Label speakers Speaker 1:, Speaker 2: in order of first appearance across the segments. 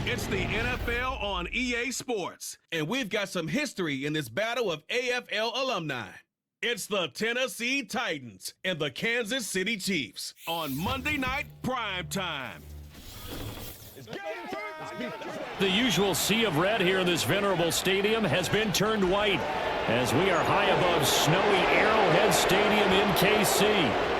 Speaker 1: It's the NFL on EA Sports, and we've got some history in this battle of AFL alumni. It's the Tennessee Titans and the Kansas City Chiefs on Monday Night Prime Time.
Speaker 2: The usual sea of red here in this venerable stadium has been turned white as we are high above snowy Arrowhead Stadium in KC.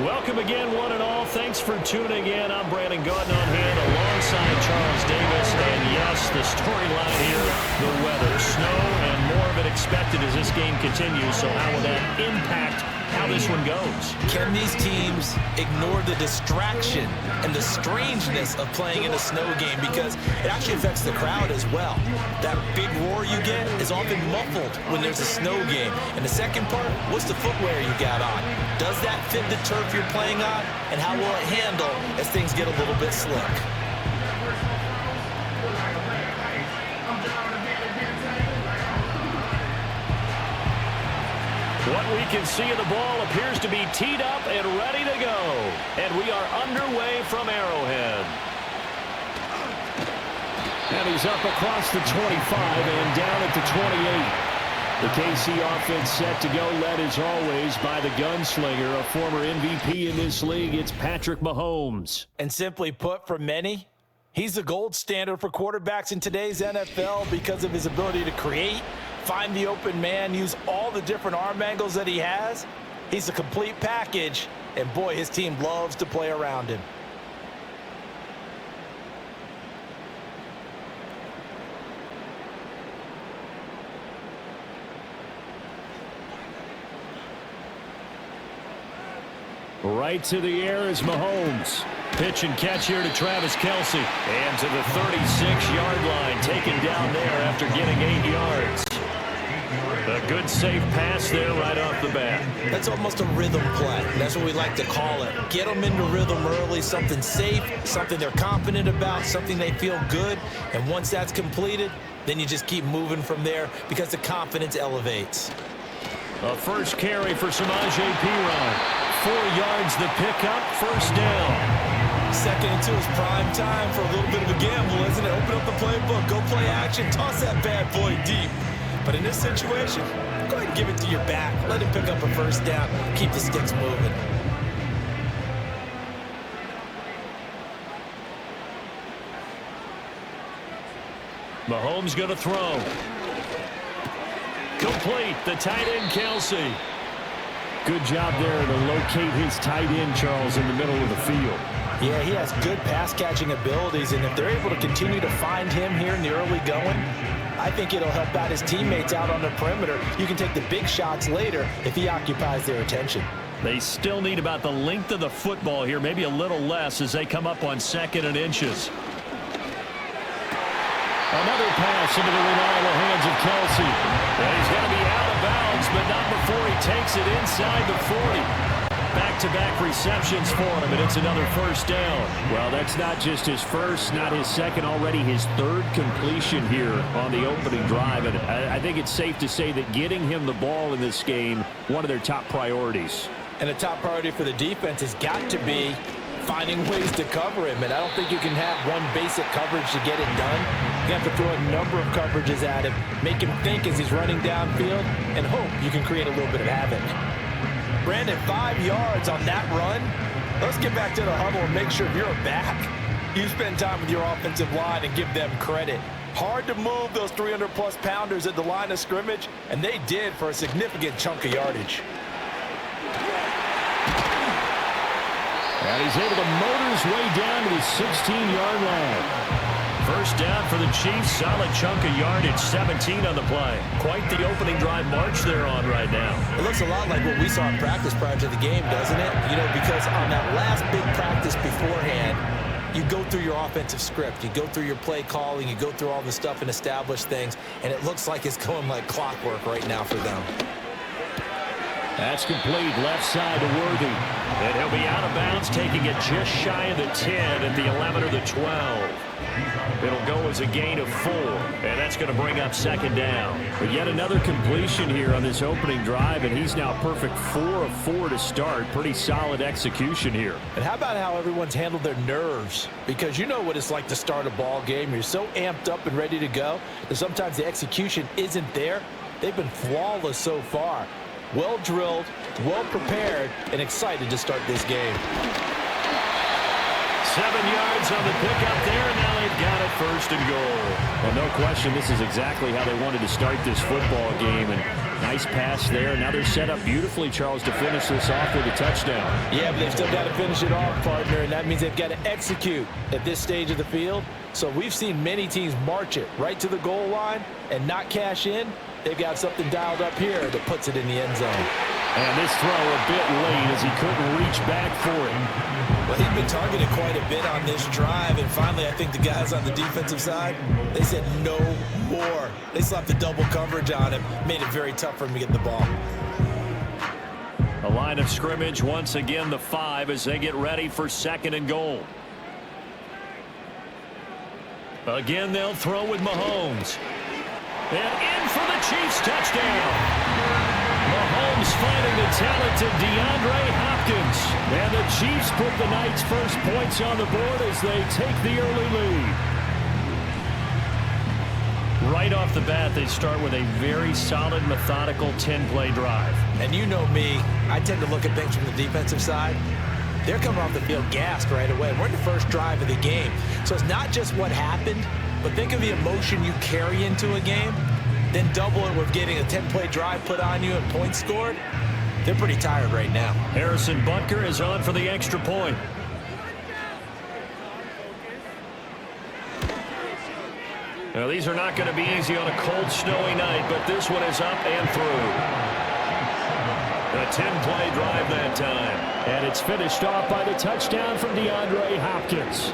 Speaker 2: Welcome again, one and all. Thanks for tuning in. I'm Brandon Gordon on hand alongside Charles Davis. And yes, the storyline here, the weather, snow, and more of it expected as this game continues. So how will that impact how this one goes?
Speaker 3: Can these teams ignore the distraction and the strangeness of playing in a snow game? Because it actually affects the crowd as well. That big roar you get is often muffled when there's a snow game. And the second part, what's the footwear you got on? Does that fit the turf you're playing on? And how will it handle as things get a little bit slick?
Speaker 2: What we can see of the ball appears to be teed up and ready to go. And we are underway from Arrowhead. And he's up across the 25 and down at the 28. The KC offense set to go, led as always by the gunslinger, a former MVP in this league. It's Patrick Mahomes.
Speaker 3: And simply put, for many, he's the gold standard for quarterbacks in today's NFL because of his ability to create, find the open man, use all the different arm angles that he has. He's a complete package, and boy, his team loves to play around him.
Speaker 2: Right to the air is Mahomes. Pitch and catch here to Travis Kelce. And to the 36-yard line, taken down there after getting 8 yards. A good safe pass there right off the bat.
Speaker 3: That's almost a rhythm play. That's what we like to call it. Get them into rhythm early, something safe, something they're confident about, something they feel good. And once that's completed, then you just keep moving from there because the confidence elevates.
Speaker 2: A first carry for Samaje Perine. 4 yards the pickup, first down.
Speaker 3: Second and 2 is prime time for a little bit of a gamble, isn't it? Open up the playbook, go play action, toss that bad boy deep. But in this situation, go ahead and give it to your back. Let him pick up a first down, keep the sticks moving.
Speaker 2: Mahomes going to throw. Complete, the tight end Kelce. Good job there to locate his tight end, Charles, in the middle of the field.
Speaker 3: Yeah, he has good pass-catching abilities, and if they're able to continue to find him here in the early going, I think it'll help out his teammates out on the perimeter. You can take the big shots later if he occupies their attention.
Speaker 2: They still need about the length of the football here, maybe a little less as they come up on 2nd and inches. Another pass into the reliable hands of Kelce. And he's going to be out of bounds, but not before he takes it inside the 40. Back-to-back receptions for him, and it's another first down. Well, that's not just his first, not his second, already his third completion here on the opening drive. And I think it's safe to say that getting him the ball in this game, one of their top priorities.
Speaker 3: And the top priority for the defense has got to be finding ways to cover him. And I don't think you can have one basic coverage to get it done. You have to throw a number of coverages at him, make him think as he's running downfield, and hope you can create a little bit of havoc. Brandon, 5 yards on that run. Let's get back to the huddle and make sure you're back. You spend time with your offensive line and give them credit. Hard to move those 300-plus pounders at the line of scrimmage, and they did for a significant chunk of yardage.
Speaker 2: And he's able to motor his way down to the 16-yard line. First down for the Chiefs. Solid chunk of yardage, 17 on the play. Quite the opening drive march they're on right now.
Speaker 3: It looks a lot like what we saw in practice prior to the game, doesn't it? You know, because on that last big practice beforehand, you go through your offensive script, you go through your play calling, you go through all the stuff and establish things, and it looks like it's going like clockwork right now for them.
Speaker 2: That's complete, left side to Worthy. And he'll be out of bounds, taking it just shy of the 10 at the 11 or the 12. It'll go as a gain of 4, and that's going to bring up second down. But yet another completion here on this opening drive, and he's now perfect 4 of 4 to start. Pretty solid execution here.
Speaker 3: And how about how everyone's handled their nerves? Because you know what it's like to start a ball game. You're so amped up and ready to go that sometimes the execution isn't there. They've been flawless so far. Well drilled, well prepared, and excited to start this game.
Speaker 2: 7 yards on the pickup there, and now they've got it first and goal. Well, no question, this is exactly how they wanted to start this football game. And nice pass there. Now they're set up beautifully, Charles, to finish this off with a touchdown.
Speaker 3: Yeah, but they've still got to finish it off, partner, and that means they've got to execute at this stage of the field. So we've seen many teams march it right to the goal line and not cash in. They've got something dialed up here that puts it in the end zone.
Speaker 2: And this throw a bit late as he couldn't reach back for it.
Speaker 3: Well, he's been targeted quite a bit on this drive, and finally I think the guys on the defensive side, they said no more. They slapped the double coverage on him, made it very tough for him to get the ball.
Speaker 2: A line of scrimmage once again, the 5, as they get ready for second and goal. Again, they'll throw with Mahomes. And in for the Chiefs touchdown. Mahomes finding the talented DeAndre Hopkins. And the Chiefs put the night's first points on the board as they take the early lead. Right off the bat, they start with a very solid, methodical 10-play drive.
Speaker 3: And you know me, I tend to look at things from the defensive side. They're coming off the field gassed right away. We're in the first drive of the game. So it's not just what happened, but think of the emotion you carry into a game. Then double it with getting a 10-play drive put on you and points scored. They're pretty tired right now.
Speaker 2: Harrison Butker is on for the extra point. Now, these are not going to be easy on a cold, snowy night, but this one is up and through. A 10-play drive that time. And it's finished off by the touchdown from DeAndre Hopkins.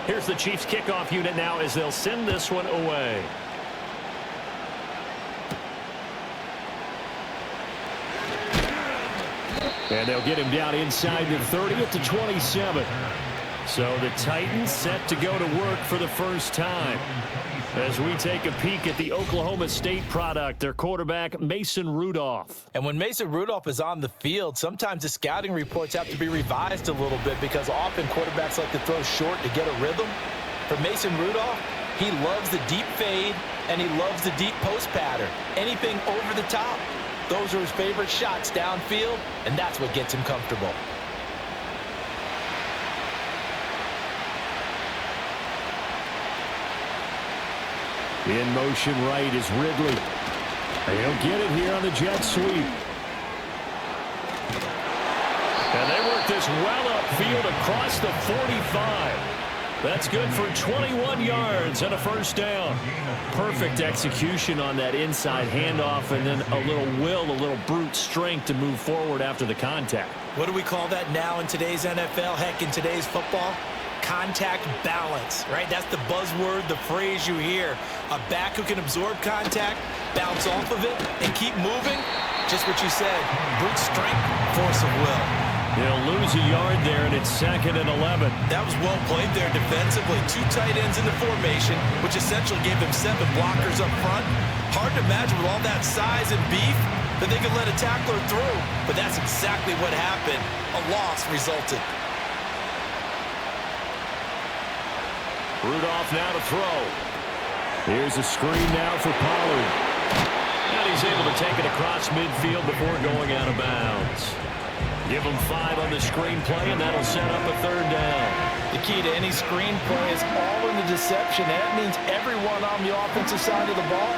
Speaker 2: Here's the Chiefs kickoff unit now as they'll send this one away. And they'll get him down inside the 30 at the 27. So the Titans set to go to work for the first time. As we take a peek at the Oklahoma State product, their quarterback, Mason Rudolph.
Speaker 3: And when Mason Rudolph is on the field, sometimes the scouting reports have to be revised a little bit because often quarterbacks like to throw short to get a rhythm. For Mason Rudolph, he loves the deep fade, and he loves the deep post pattern. Anything over the top, those are his favorite shots downfield, and that's what gets him comfortable.
Speaker 2: In motion right is Ridley. He'll get it here on the jet sweep. And they work this well upfield across the 45. That's good for 21 yards and a first down. Perfect execution on that inside handoff, and then a little will, a little brute strength to move forward after the contact.
Speaker 3: What do we call that now in today's NFL? Heck, in today's football? Contact balance, right? That's the buzzword, the phrase you hear. A back who can absorb contact, bounce off of it, and keep moving. Just what you said, brute strength, force of will.
Speaker 2: They'll lose a yard there, and it's 2nd and 11.
Speaker 3: That was well played there defensively. 2 tight ends in the formation, which essentially gave them 7 blockers up front. Hard to imagine with all that size and beef that they could let a tackler through, but that's exactly what happened. A loss resulted.
Speaker 2: Rudolph now to throw. Here's a screen now for Pollard. And he's able to take it across midfield before going out of bounds. Give him 5 on the screen play, and that'll set up a 3rd down.
Speaker 3: The key to any screen play is all in the deception. That means everyone on the offensive side of the ball,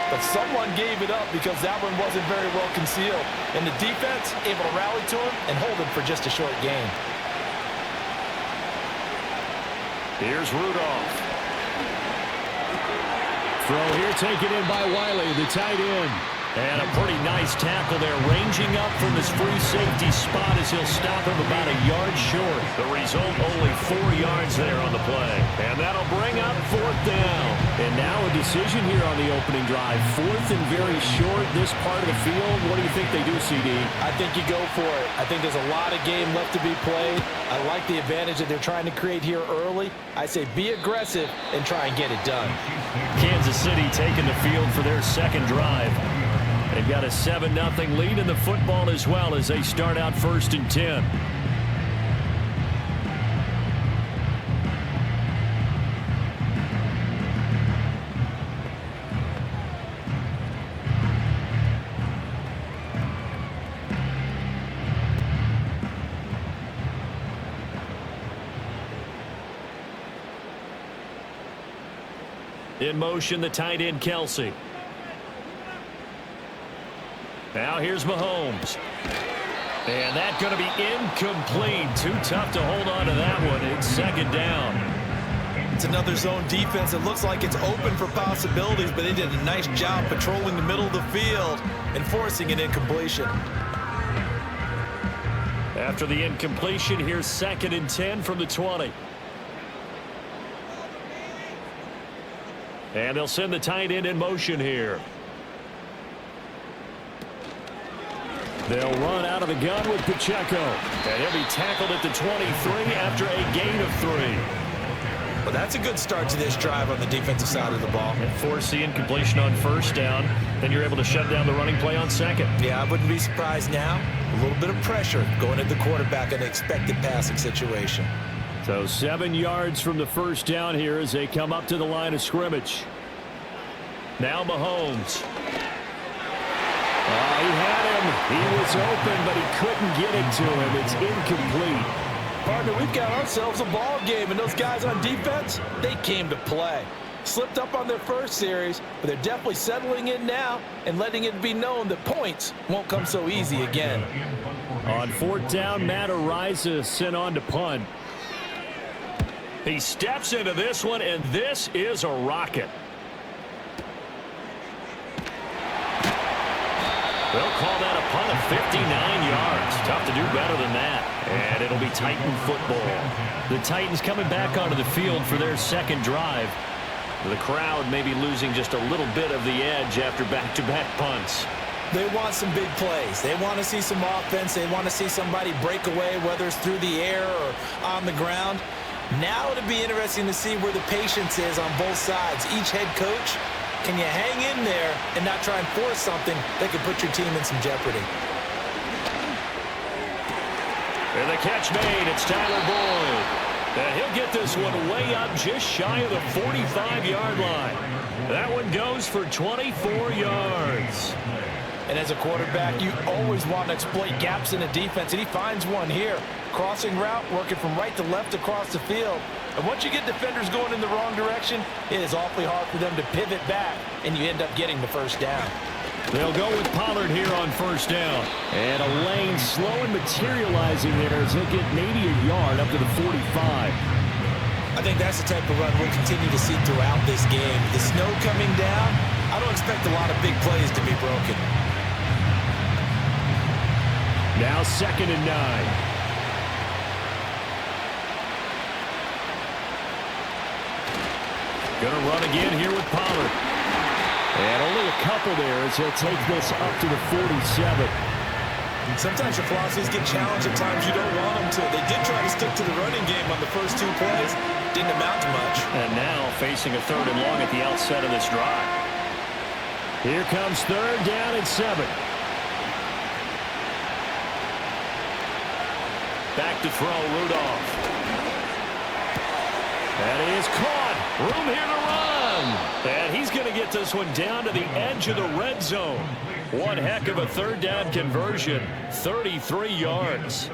Speaker 3: but someone gave it up because that one wasn't very well concealed. And the defense able to rally to him and hold him for just a short gain.
Speaker 2: Here's Rudolph. Throw here taken in by Wiley, the tight end. And a pretty nice tackle there, ranging up from his free safety spot as he'll stop him about a yard short. The result, only 4 yards there on the play. And that'll bring up 4th down. And now a decision here on the opening drive. 4th and very short, this part of the field. What do you think they do, CD?
Speaker 3: I think you go for it. I think there's a lot of game left to be played. I like the advantage that they're trying to create here early. I say be aggressive and try and get it done.
Speaker 2: Kansas City taking the field for their second drive. They've got a 7-0 lead in the football as well as they start out 1st and 10. In motion, the tight end, Kelsey. Now here's Mahomes. And that's going to be incomplete. Too tough to hold on to that one. It's 2nd down.
Speaker 3: It's another zone defense. It looks like it's open for possibilities, but they did a nice job patrolling the middle of the field and forcing an incompletion.
Speaker 2: After the incompletion, here's 2nd and 10 from the 20. And they'll send the tight end in motion here. They'll run out of the gun with Pacheco. And he'll be tackled at the 23 after a gain of 3.
Speaker 3: Well, that's a good start to this drive on the defensive side of the ball.
Speaker 2: And force the incompletion on 1st down. Then you're able to shut down the running play on 2nd.
Speaker 3: Yeah, I wouldn't be surprised now. A little bit of pressure going at the quarterback in an expected passing situation.
Speaker 2: So 7 yards from the 1st down here as they come up to the line of scrimmage. Now Mahomes. He had him. He was open, but he couldn't get it to him. It's incomplete.
Speaker 3: Partner, we've got ourselves a ball game, and those guys on defense, they came to play. Slipped up on their first series, but they're definitely settling in now and letting it be known that points won't come so easy again.
Speaker 2: On 4th down, Matt Ariza sent on to punt. He steps into this one, and this is a rocket. They'll call that a punt of 59 yards. Tough to do better than that. And it'll be Titan football. The Titans coming back onto the field for their 2nd drive. The crowd maybe losing just a little bit of the edge after back-to-back punts.
Speaker 3: They want some big plays. They want to see some offense. They want to see somebody break away, whether it's through the air or on the ground. Now it'll be interesting to see where the patience is on both sides. Each head coach, can you hang in there and not try and force something that could put your team in some jeopardy?
Speaker 2: And the catch made. It's Tyler Boyd. And he'll get this one way up just shy of the 45-yard line. That one goes for 24 yards.
Speaker 3: And as a quarterback, you always want to exploit gaps in the defense, and he finds one here. Crossing route, working from right to left across the field. And once you get defenders going in the wrong direction, it is awfully hard for them to pivot back, and you end up getting the 1st down.
Speaker 2: They'll go with Pollard here on 1st down. And a lane slow and materializing there as he'll get maybe a yard up to the 45.
Speaker 3: I think that's the type of run we'll continue to see throughout this game. The snow coming down, I don't expect a lot of big plays to be broken.
Speaker 2: Now 2nd and 9. Going to run again here with Pollard. And only a couple there as he'll take this up to the 47.
Speaker 3: Sometimes your philosophies get challenged at times you don't want them to. They did try to stick to the running game on the first 2 plays. Didn't amount to much.
Speaker 2: And now facing a 3rd and long at the outset of this drive. Here comes 3rd down and 7. Back to throw, Rudolph. And he is caught. Room here to run. And he's going to get this one down to the edge of the red zone. One heck of a 3rd down conversion. 33 yards.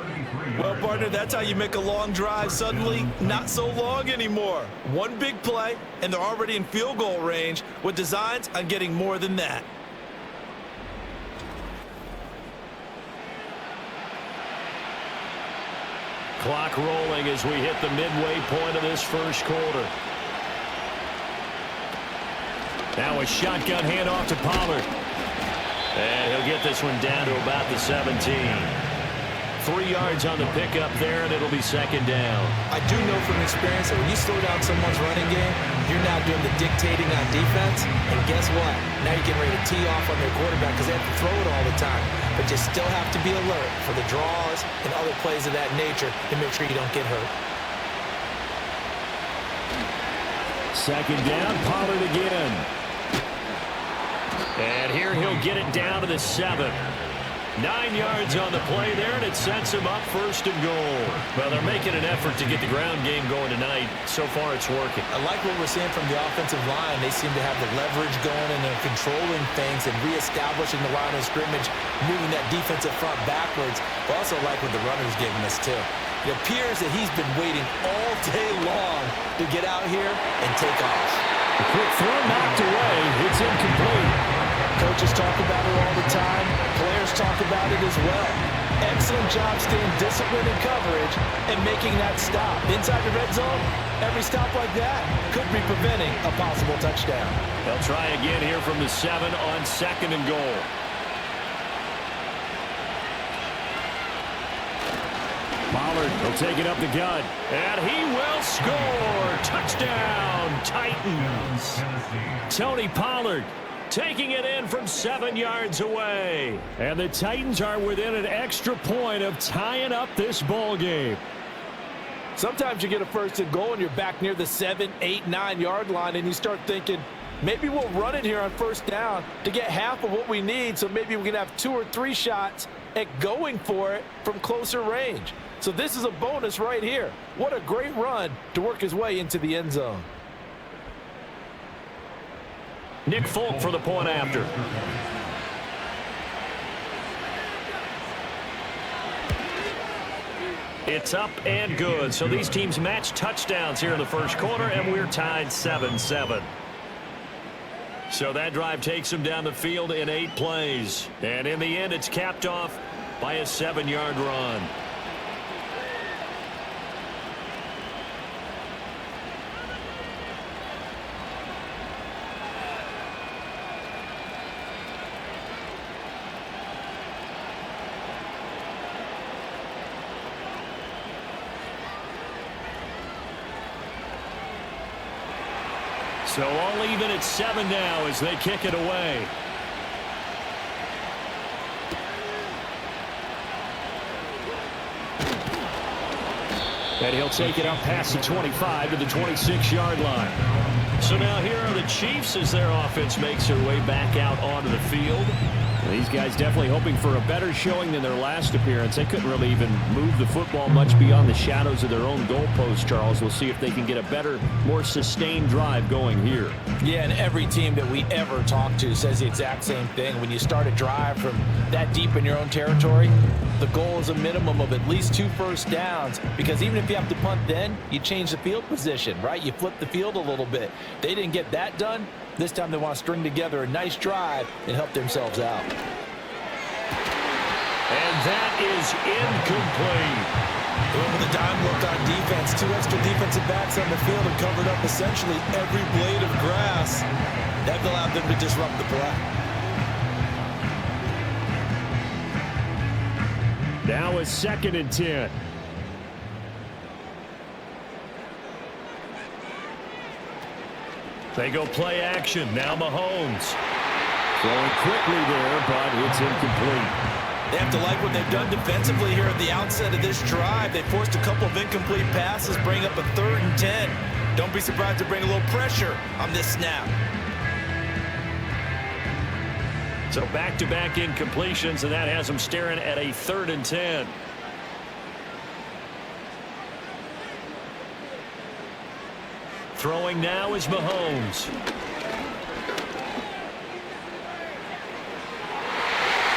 Speaker 3: Well, partner, that's how you make a long drive suddenly not so long anymore. One big play, and they're already in field goal range with designs on getting more than that.
Speaker 2: Clock rolling as we hit the midway point of this first quarter. Now a shotgun handoff to Pollard. And he'll get this one down to about the 17. 3 yards on the pickup there, and it'll be second down.
Speaker 3: I do know from experience that when you slow down someone's running game, you're now doing the dictating on defense. And guess what? Now you're getting ready to tee off on their quarterback because they have to throw it all the time. But you still have to be alert for the draws and other plays of that nature to make sure you don't get hurt.
Speaker 2: Second down, Pollard again. And here he'll get it down to the 7. 9 yards on the play there, and it sets him up first and goal. Well, they're making an effort to get the ground game going tonight. So far, it's working.
Speaker 3: I like what we're seeing from the offensive line. They seem to have the leverage going, and they're controlling things and reestablishing the line of scrimmage, moving that defensive front backwards. I also like what the runner's giving us, too. It appears that he's been waiting all day long to get out here and take off.
Speaker 2: A quick throw knocked away. It's incomplete.
Speaker 3: Coaches talk about it all the time. Players talk about it as well. Excellent job staying disciplined in coverage and making that stop. Inside the red zone, every stop like that could be preventing a possible touchdown.
Speaker 2: They'll try again here from the 7 on second and goal. Pollard will take it up the gut, and he will score. Touchdown, Titans. Tony Pollard taking it in from 7 yards away. And the Titans are within an extra point of tying up this ball game.
Speaker 3: Sometimes you get a first and goal and you're back near the 7, 8, 9 yard line and you start thinking, maybe we'll run it here on first down to get half of what we need, so maybe we can have 2 or 3 shots at going for it from closer range. So this is a bonus right here. What a great run to work his way into the end zone.
Speaker 2: Nick Folk for the point after. It's up and good. So these teams match touchdowns here in the first quarter, and we're tied 7-7. So that drive takes them down the field in 8 plays. And in the end, it's capped off by a 7-yard run. So all even at 7 now as they kick it away. And he'll take it up past the 25 to the 26-yard line. So now here are the Chiefs as their offense makes their way back out onto the field. These guys definitely hoping for a better showing than their last appearance. They couldn't really even move the football much beyond the shadows of their own goalpost, Charles. We'll see if they can get a better, more sustained drive going here.
Speaker 3: Yeah, and every team that we ever talk to says the exact same thing. When you start a drive from that deep in your own territory, the goal is a minimum of at least 2 first downs, because even if you have to punt then, you change the field position, right? You flip the field a little bit. They didn't get that done. This time they want to string together a nice drive and help themselves out.
Speaker 2: And that is incomplete.
Speaker 3: With a dime look on defense, 2 extra defensive backs on the field and covered up essentially every blade of grass. That allowed them to disrupt the play.
Speaker 2: Now a 2nd and 10. They go play action. Now Mahomes. Throwing quickly there, but it's incomplete.
Speaker 3: They have to like what they've done defensively here at the outset of this drive. They forced a couple of incomplete passes, bring up a 3rd and 10. Don't be surprised to bring a little pressure on this snap.
Speaker 2: So back-to-back incompletions, and that has them staring at a 3rd and 10. Throwing now is Mahomes.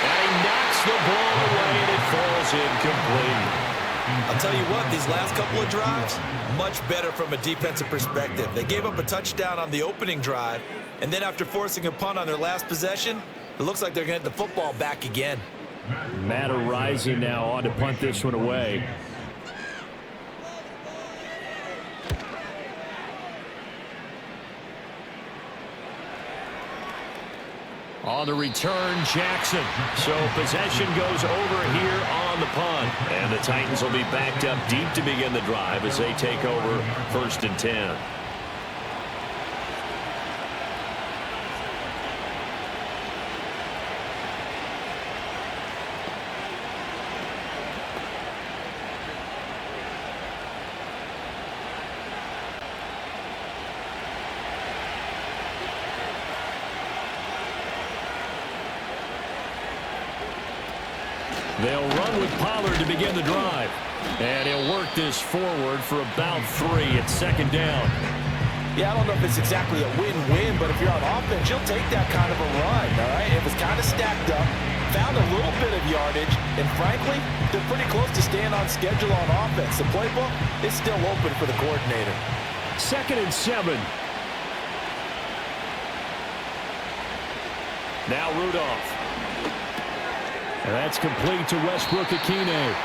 Speaker 2: And he knocks the ball away, and it falls incomplete.
Speaker 3: I'll tell you what, these last couple of drives, much better from a defensive perspective. They gave up a touchdown on the opening drive, and then after forcing a punt on their last possession, it looks like they're going to get the football back again.
Speaker 2: Madden rising now on to punt this one away. On the return, Jackson. So possession goes over here on the punt. And the Titans will be backed up deep to begin the drive as they take over 1st and 10. They'll run with Pollard to begin the drive. And he'll work this forward for about 3. It's 2nd down.
Speaker 3: Yeah, I don't know if it's exactly a win-win, but if you're on offense, you'll take that kind of a run, all right? It was kind of stacked up, found a little bit of yardage, and frankly, they're pretty close to staying on schedule on offense. The playbook is still open for the coordinator.
Speaker 2: 2nd and 7. Now Rudolph. And that's complete to Westbrook-Akine.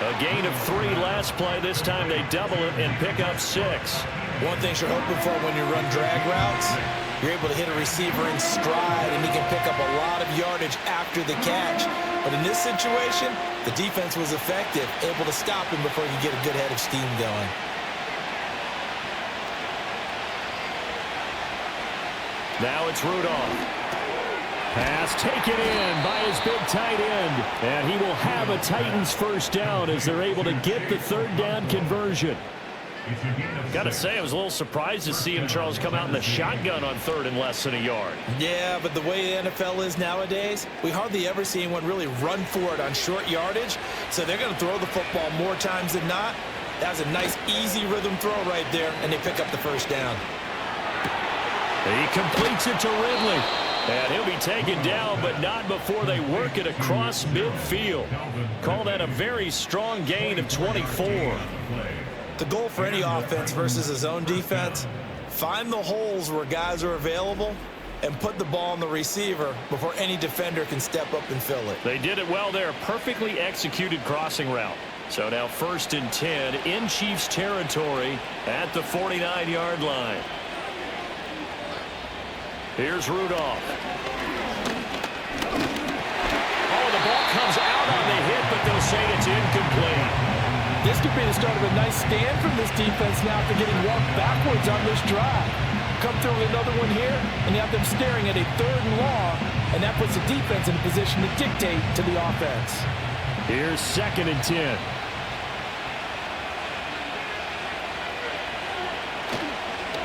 Speaker 2: A gain of 3 last play. This time they double it and pick up 6.
Speaker 3: One thing you're hoping for when you run drag routes, you're able to hit a receiver in stride, and he can pick up a lot of yardage after the catch. But in this situation, the defense was effective, able to stop him before he could get a good head of steam going.
Speaker 2: Now it's Rudolph. Pass taken in by his big tight end. And he will have a Titans 1st down as they're able to get the 3rd down conversion. Got to say, I was a little surprised to see him, Charles, come out in the shotgun on 3rd and less than a yard.
Speaker 3: Yeah, but the way the NFL is nowadays, we hardly ever see anyone really run for it on short yardage. So they're going to throw the football more times than not. That's a nice, easy rhythm throw right there, and they pick up the 1st down.
Speaker 2: He completes it to Ridley. And he'll be taken down, but not before they work it across midfield. Call that a very strong gain of 24.
Speaker 3: The goal for any offense versus a zone defense, find the holes where guys are available and put the ball on the receiver before any defender can step up and fill it.
Speaker 2: They did it well there. Perfectly executed crossing route. So now 1st and 10 in Chiefs territory at the 49-yard line. Here's Rudolph. Oh, the ball comes out on the hit, but they'll say it's incomplete.
Speaker 3: This could be the start of a nice stand from this defense now after getting walked backwards on this drive. Come through with another one here, and you have them staring at a 3rd and long, and that puts the defense in a position to dictate to the offense.
Speaker 2: Here's 2nd and 10.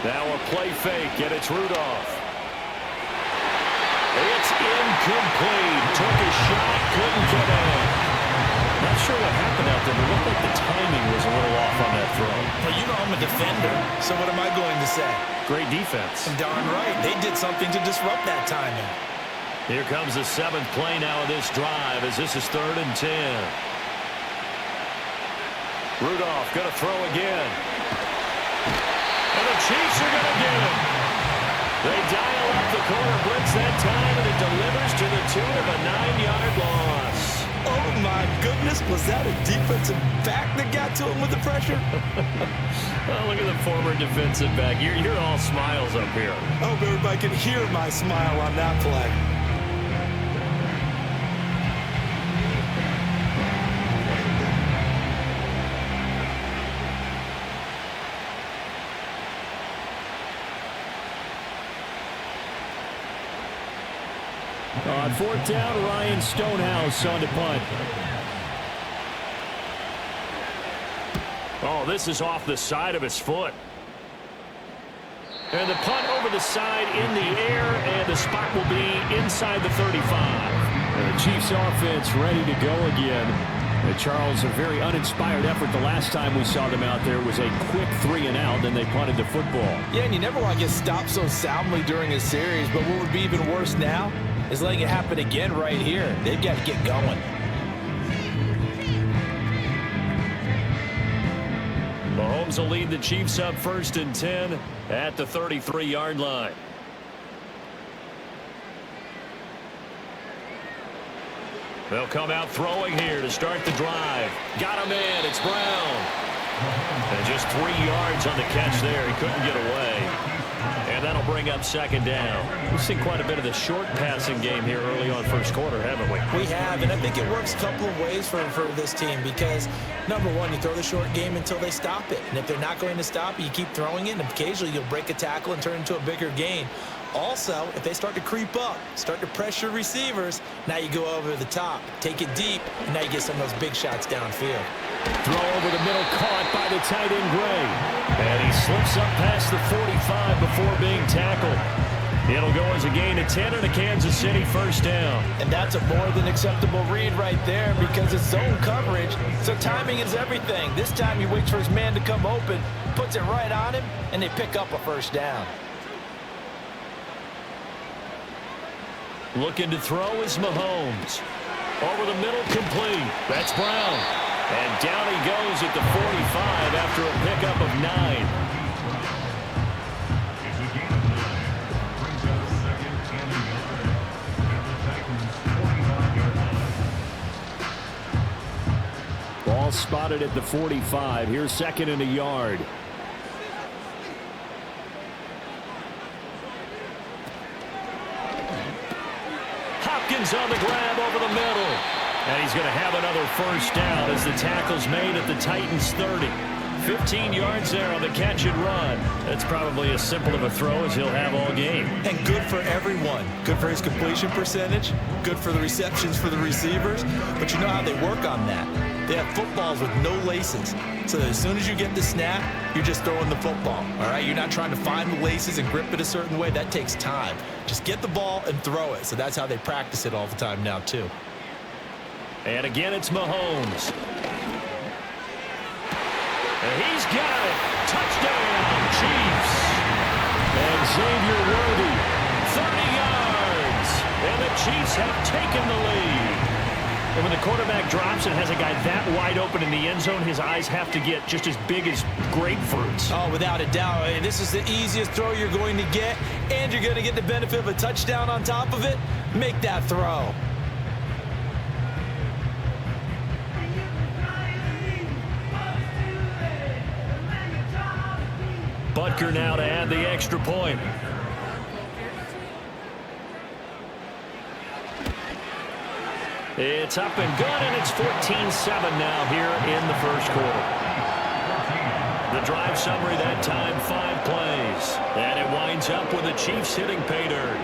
Speaker 2: Now a play fake, and it's Rudolph. It's incomplete. Took a shot, couldn't get in. Not sure what happened out there, but it looked like the timing was a little off on that throw.
Speaker 3: Well, you know I'm a defender, so what am I going to say?
Speaker 2: Great defense.
Speaker 3: Darn right. They did something to disrupt that timing.
Speaker 2: Here comes the 7th play now of this drive as this is 3rd and 10. Rudolph going to throw again. And the Chiefs are going to get him. They dial up the corner blitz that time, and it delivers to the tune of a 9-yard loss.
Speaker 3: Oh, my goodness. Was that a defensive back that got to him with the pressure?
Speaker 2: Oh, look at the former defensive back. You're all smiles up here.
Speaker 3: I hope everybody can hear my smile on that play.
Speaker 2: On 4th down, Ryan Stonehouse on the punt. Oh, this is off the side of his foot. And the punt over the side in the air, and the spot will be inside the 35. And the Chiefs offense ready to go again. Charles, a very uninspired effort the last time we saw them out there was a quick 3 and out, then they punted the football.
Speaker 3: Yeah, and you never want to get stopped so soundly during a series, but what would be even worse now is letting it happen again right here. They've got to get going.
Speaker 2: Mahomes will lead the Chiefs up 1st and 10 at the 33-yard line. They'll come out throwing here to start the drive. Got him in. It's Brown. And just 3 yards on the catch there. He couldn't get away. And that'll bring up second down. We've seen quite a bit of the short passing game here early on first quarter, haven't we?
Speaker 3: We have, and I think it works a couple of ways for this team because, number one, you throw the short game until they stop it. And if they're not going to stop it, you keep throwing it, and occasionally you'll break a tackle and turn it into a bigger gain. Also, if they start to creep up, start to pressure receivers, now you go over the top, take it deep, and now you get some of those big shots downfield.
Speaker 2: Throw over the middle, caught by the tight end, Gray. And he slips up past the 45 before being tackled. It'll go as a gain of 10 and a Kansas City first down.
Speaker 3: And that's a more than acceptable read right there because it's zone coverage, so timing is everything. This time he waits for his man to come open, puts it right on him, and they pick up a first down.
Speaker 2: Looking to throw is Mahomes. Over the middle, complete. That's Brown. And down he goes at the 45 after a pickup of 9. Ball spotted at the 45. Here's second and a yard. Hopkins on the grab over the middle. And he's going to have another first down as the tackle's made at the Titans 30. 15 yards there on the catch and run. That's probably as simple of a throw as he'll have all game.
Speaker 3: And good for everyone. Good for his completion percentage. Good for the receptions for the receivers. But you know how they work on that. They have footballs with no laces. So that as soon as you get the snap, you're just throwing the football. All right? You're not trying to find the laces and grip it a certain way. That takes time. Just get the ball and throw it. So that's how they practice it all the time now, too.
Speaker 2: And again, it's Mahomes. And he's got it. Touchdown, Chiefs. And Xavier Worthy, 30 yards. And the Chiefs have taken the lead. And when the quarterback drops and has a guy that wide open in the end zone, his eyes have to get just as big as grapefruits.
Speaker 3: Oh, without a doubt. And this is the easiest throw you're going to get, and you're going to get the benefit of a touchdown on top of it. Make that throw.
Speaker 2: Butker now to add the extra point. It's up and good, and it's 14-7 now here in the first quarter. The drive summary that time, 5 plays. And it winds up with the Chiefs hitting pay dirt.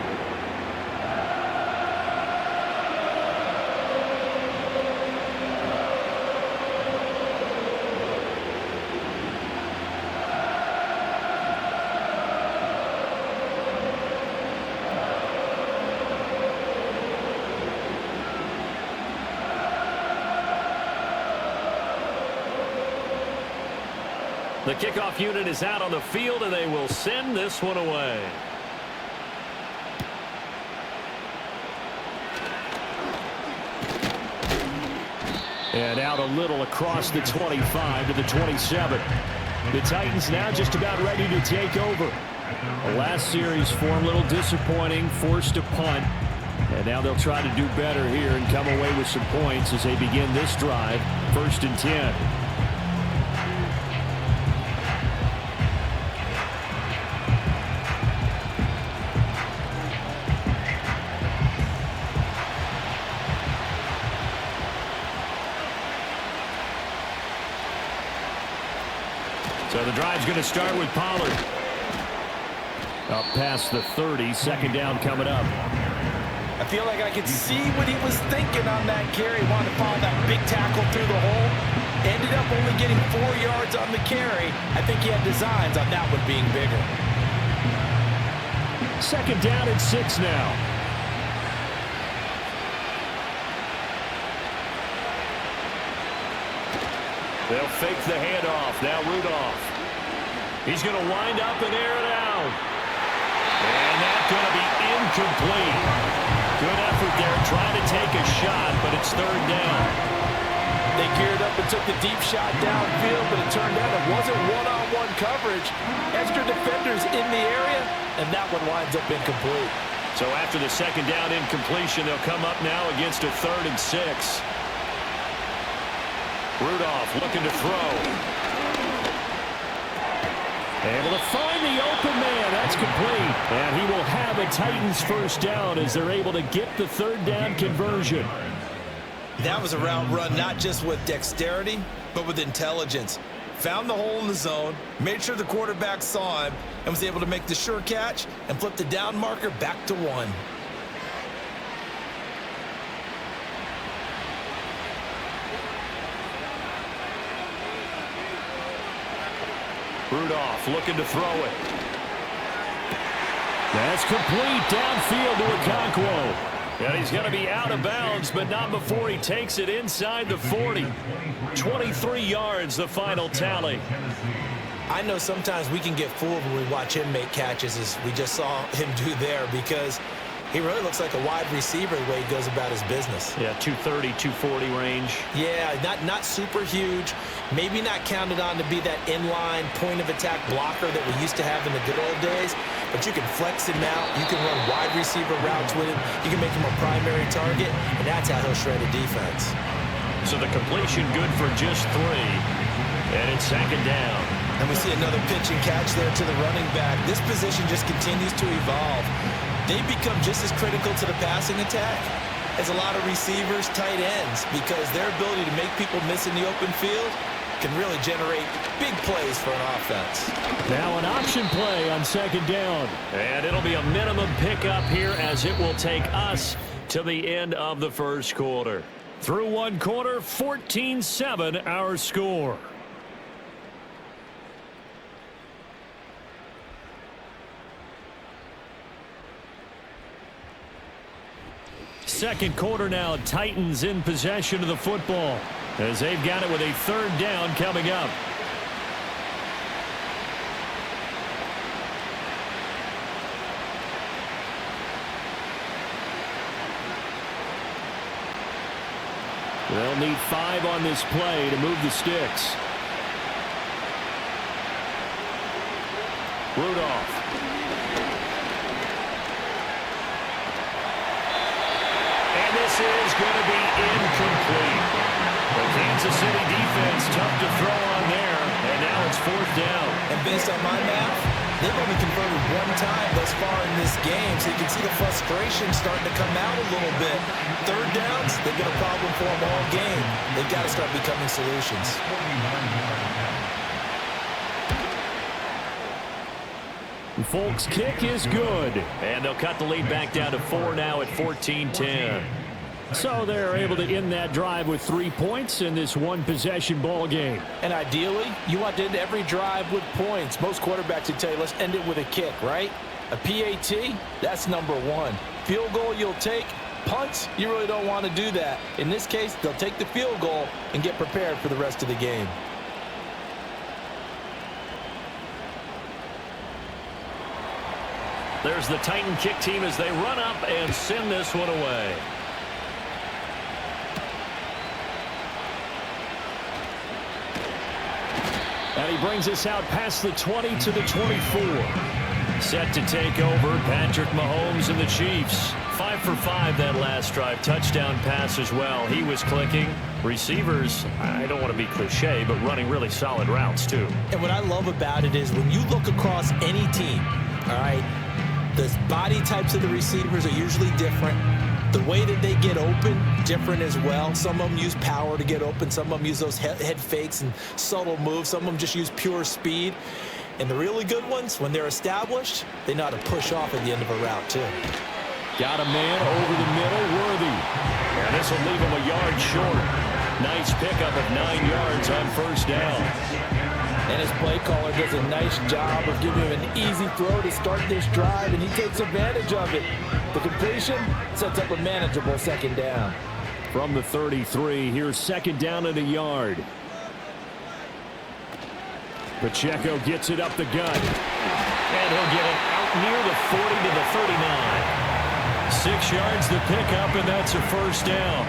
Speaker 2: The kickoff unit is out on the field, and they will send this one away. And out a little across the 25 to the 27. The Titans now just about ready to take over. The last series for them, a little disappointing, forced a punt. And now they'll try to do better here and come away with some points as they begin this drive, 1st and 10. So the drive's going to start with Pollard. Up past the 30, second down coming up.
Speaker 3: I feel like I could see what he was thinking on that carry. Wanted to follow that big tackle through the hole. Ended up only getting 4 yards on the carry. I think he had designs on that one being bigger.
Speaker 2: Second down and 6 now. They'll fake the handoff. Now Rudolph. He's going to wind up and air it out. And that's going to be incomplete. Good effort there trying to take a shot, but it's 3rd down.
Speaker 3: They geared up and took the deep shot downfield, but it turned out it wasn't one-on-one coverage. Extra defenders in the area, and that one winds up incomplete.
Speaker 2: So after the second down incompletion, they'll come up now against a 3rd and 6. Rudolph looking to throw. Able to find the open man. That's complete. And he will have a Titans first down as they're able to get the third down conversion.
Speaker 3: That was a route run not just with dexterity, but with intelligence. Found the hole in the zone, made sure the quarterback saw him, and was able to make the sure catch and flip the down marker back to 1.
Speaker 2: Rudolph looking to throw it. That's complete downfield to Okonkwo. And he's going to be out of bounds, but not before he takes it inside the 40. 23 yards, the final tally.
Speaker 3: I know sometimes we can get fooled when we watch him make catches, as we just saw him do there, because he really looks like a wide receiver the way he goes about his business.
Speaker 2: Yeah, 230, 240 range.
Speaker 3: Yeah, not super huge. Maybe not counted on to be that inline point-of-attack blocker that we used to have in the good old days, but you can flex him out. You can run wide receiver routes with him. You can make him a primary target, and that's how he'll shred a defense.
Speaker 2: So the completion good for just 3, and it's second down.
Speaker 3: And we see another pitch and catch there to the running back. This position just continues to evolve. They become just as critical to the passing attack as a lot of receivers, tight ends, because their ability to make people miss in the open field can really generate big plays for an offense.
Speaker 2: Now an option play on second down. And it'll be a minimum pickup here as it will take us to the end of the first quarter. Through one quarter, 14-7 our score. Second quarter now, Titans in possession of the football as they've got it with a third down coming up. They'll need 5 on this play to move the sticks. Rudolph. This is going to be incomplete. The Kansas City defense tough to throw on there, and now it's fourth down.
Speaker 3: And based on my math, they've only converted 1 time thus far in this game, so you can see the frustration starting to come out a little bit. Third downs, they've been a problem for them all game. They've got to start becoming solutions.
Speaker 2: Folks' kick is good, and they'll cut the lead back down to 4 now at 14-10. So they're able to end that drive with 3 points in this one-possession ball game.
Speaker 3: And ideally, you want to end every drive with points. Most quarterbacks would tell you, let's end it with a kick, right? A PAT, that's number 1. Field goal you'll take. Punts, you really don't want to do that. In this case, they'll take the field goal and get prepared for the rest of the game.
Speaker 2: There's the Titan kick team as they run up and send this one away. And he brings us out past the 20 to the 24. Set to take over, Patrick Mahomes and the Chiefs. 5 for 5 that last drive. Touchdown pass as well. He was clicking. Receivers, I don't want to be cliche, but running really solid routes too.
Speaker 3: And what I love about it is when you look across any team, all right, the body types of the receivers are usually different. The way that they get open, different as well. Some of them use power to get open. Some of them use those head fakes and subtle moves. Some of them just use pure speed. And the really good ones, when they're established, they know how to push off at the end of a route, too.
Speaker 2: Got a man over the middle, Worthy. And this will leave him a yard short. Nice pickup of 9 yards on first down.
Speaker 3: And his play caller does a nice job of giving him an easy throw to start this drive, and he takes advantage of it. The completion sets up a manageable second down.
Speaker 2: From the 33, here's second down at a yard. Pacheco gets it up the gut. And he'll get it out near the 40 to the 39. 6 yards the pickup, and that's a first down.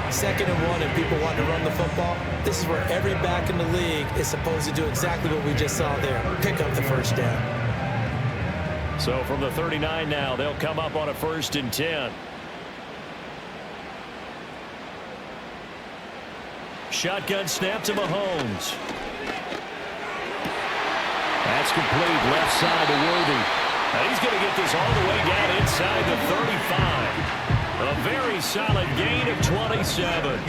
Speaker 3: 2nd and 1, and people want to run the football. This is where every back in the league is supposed to do exactly what we just saw there. Pick up the first down.
Speaker 2: So from the 39 now, they'll come up on a 1st and 10. Shotgun snap to Mahomes. That's complete, left side to Worthy. And he's going to get this all the way down inside the 35. A very solid gain of 27.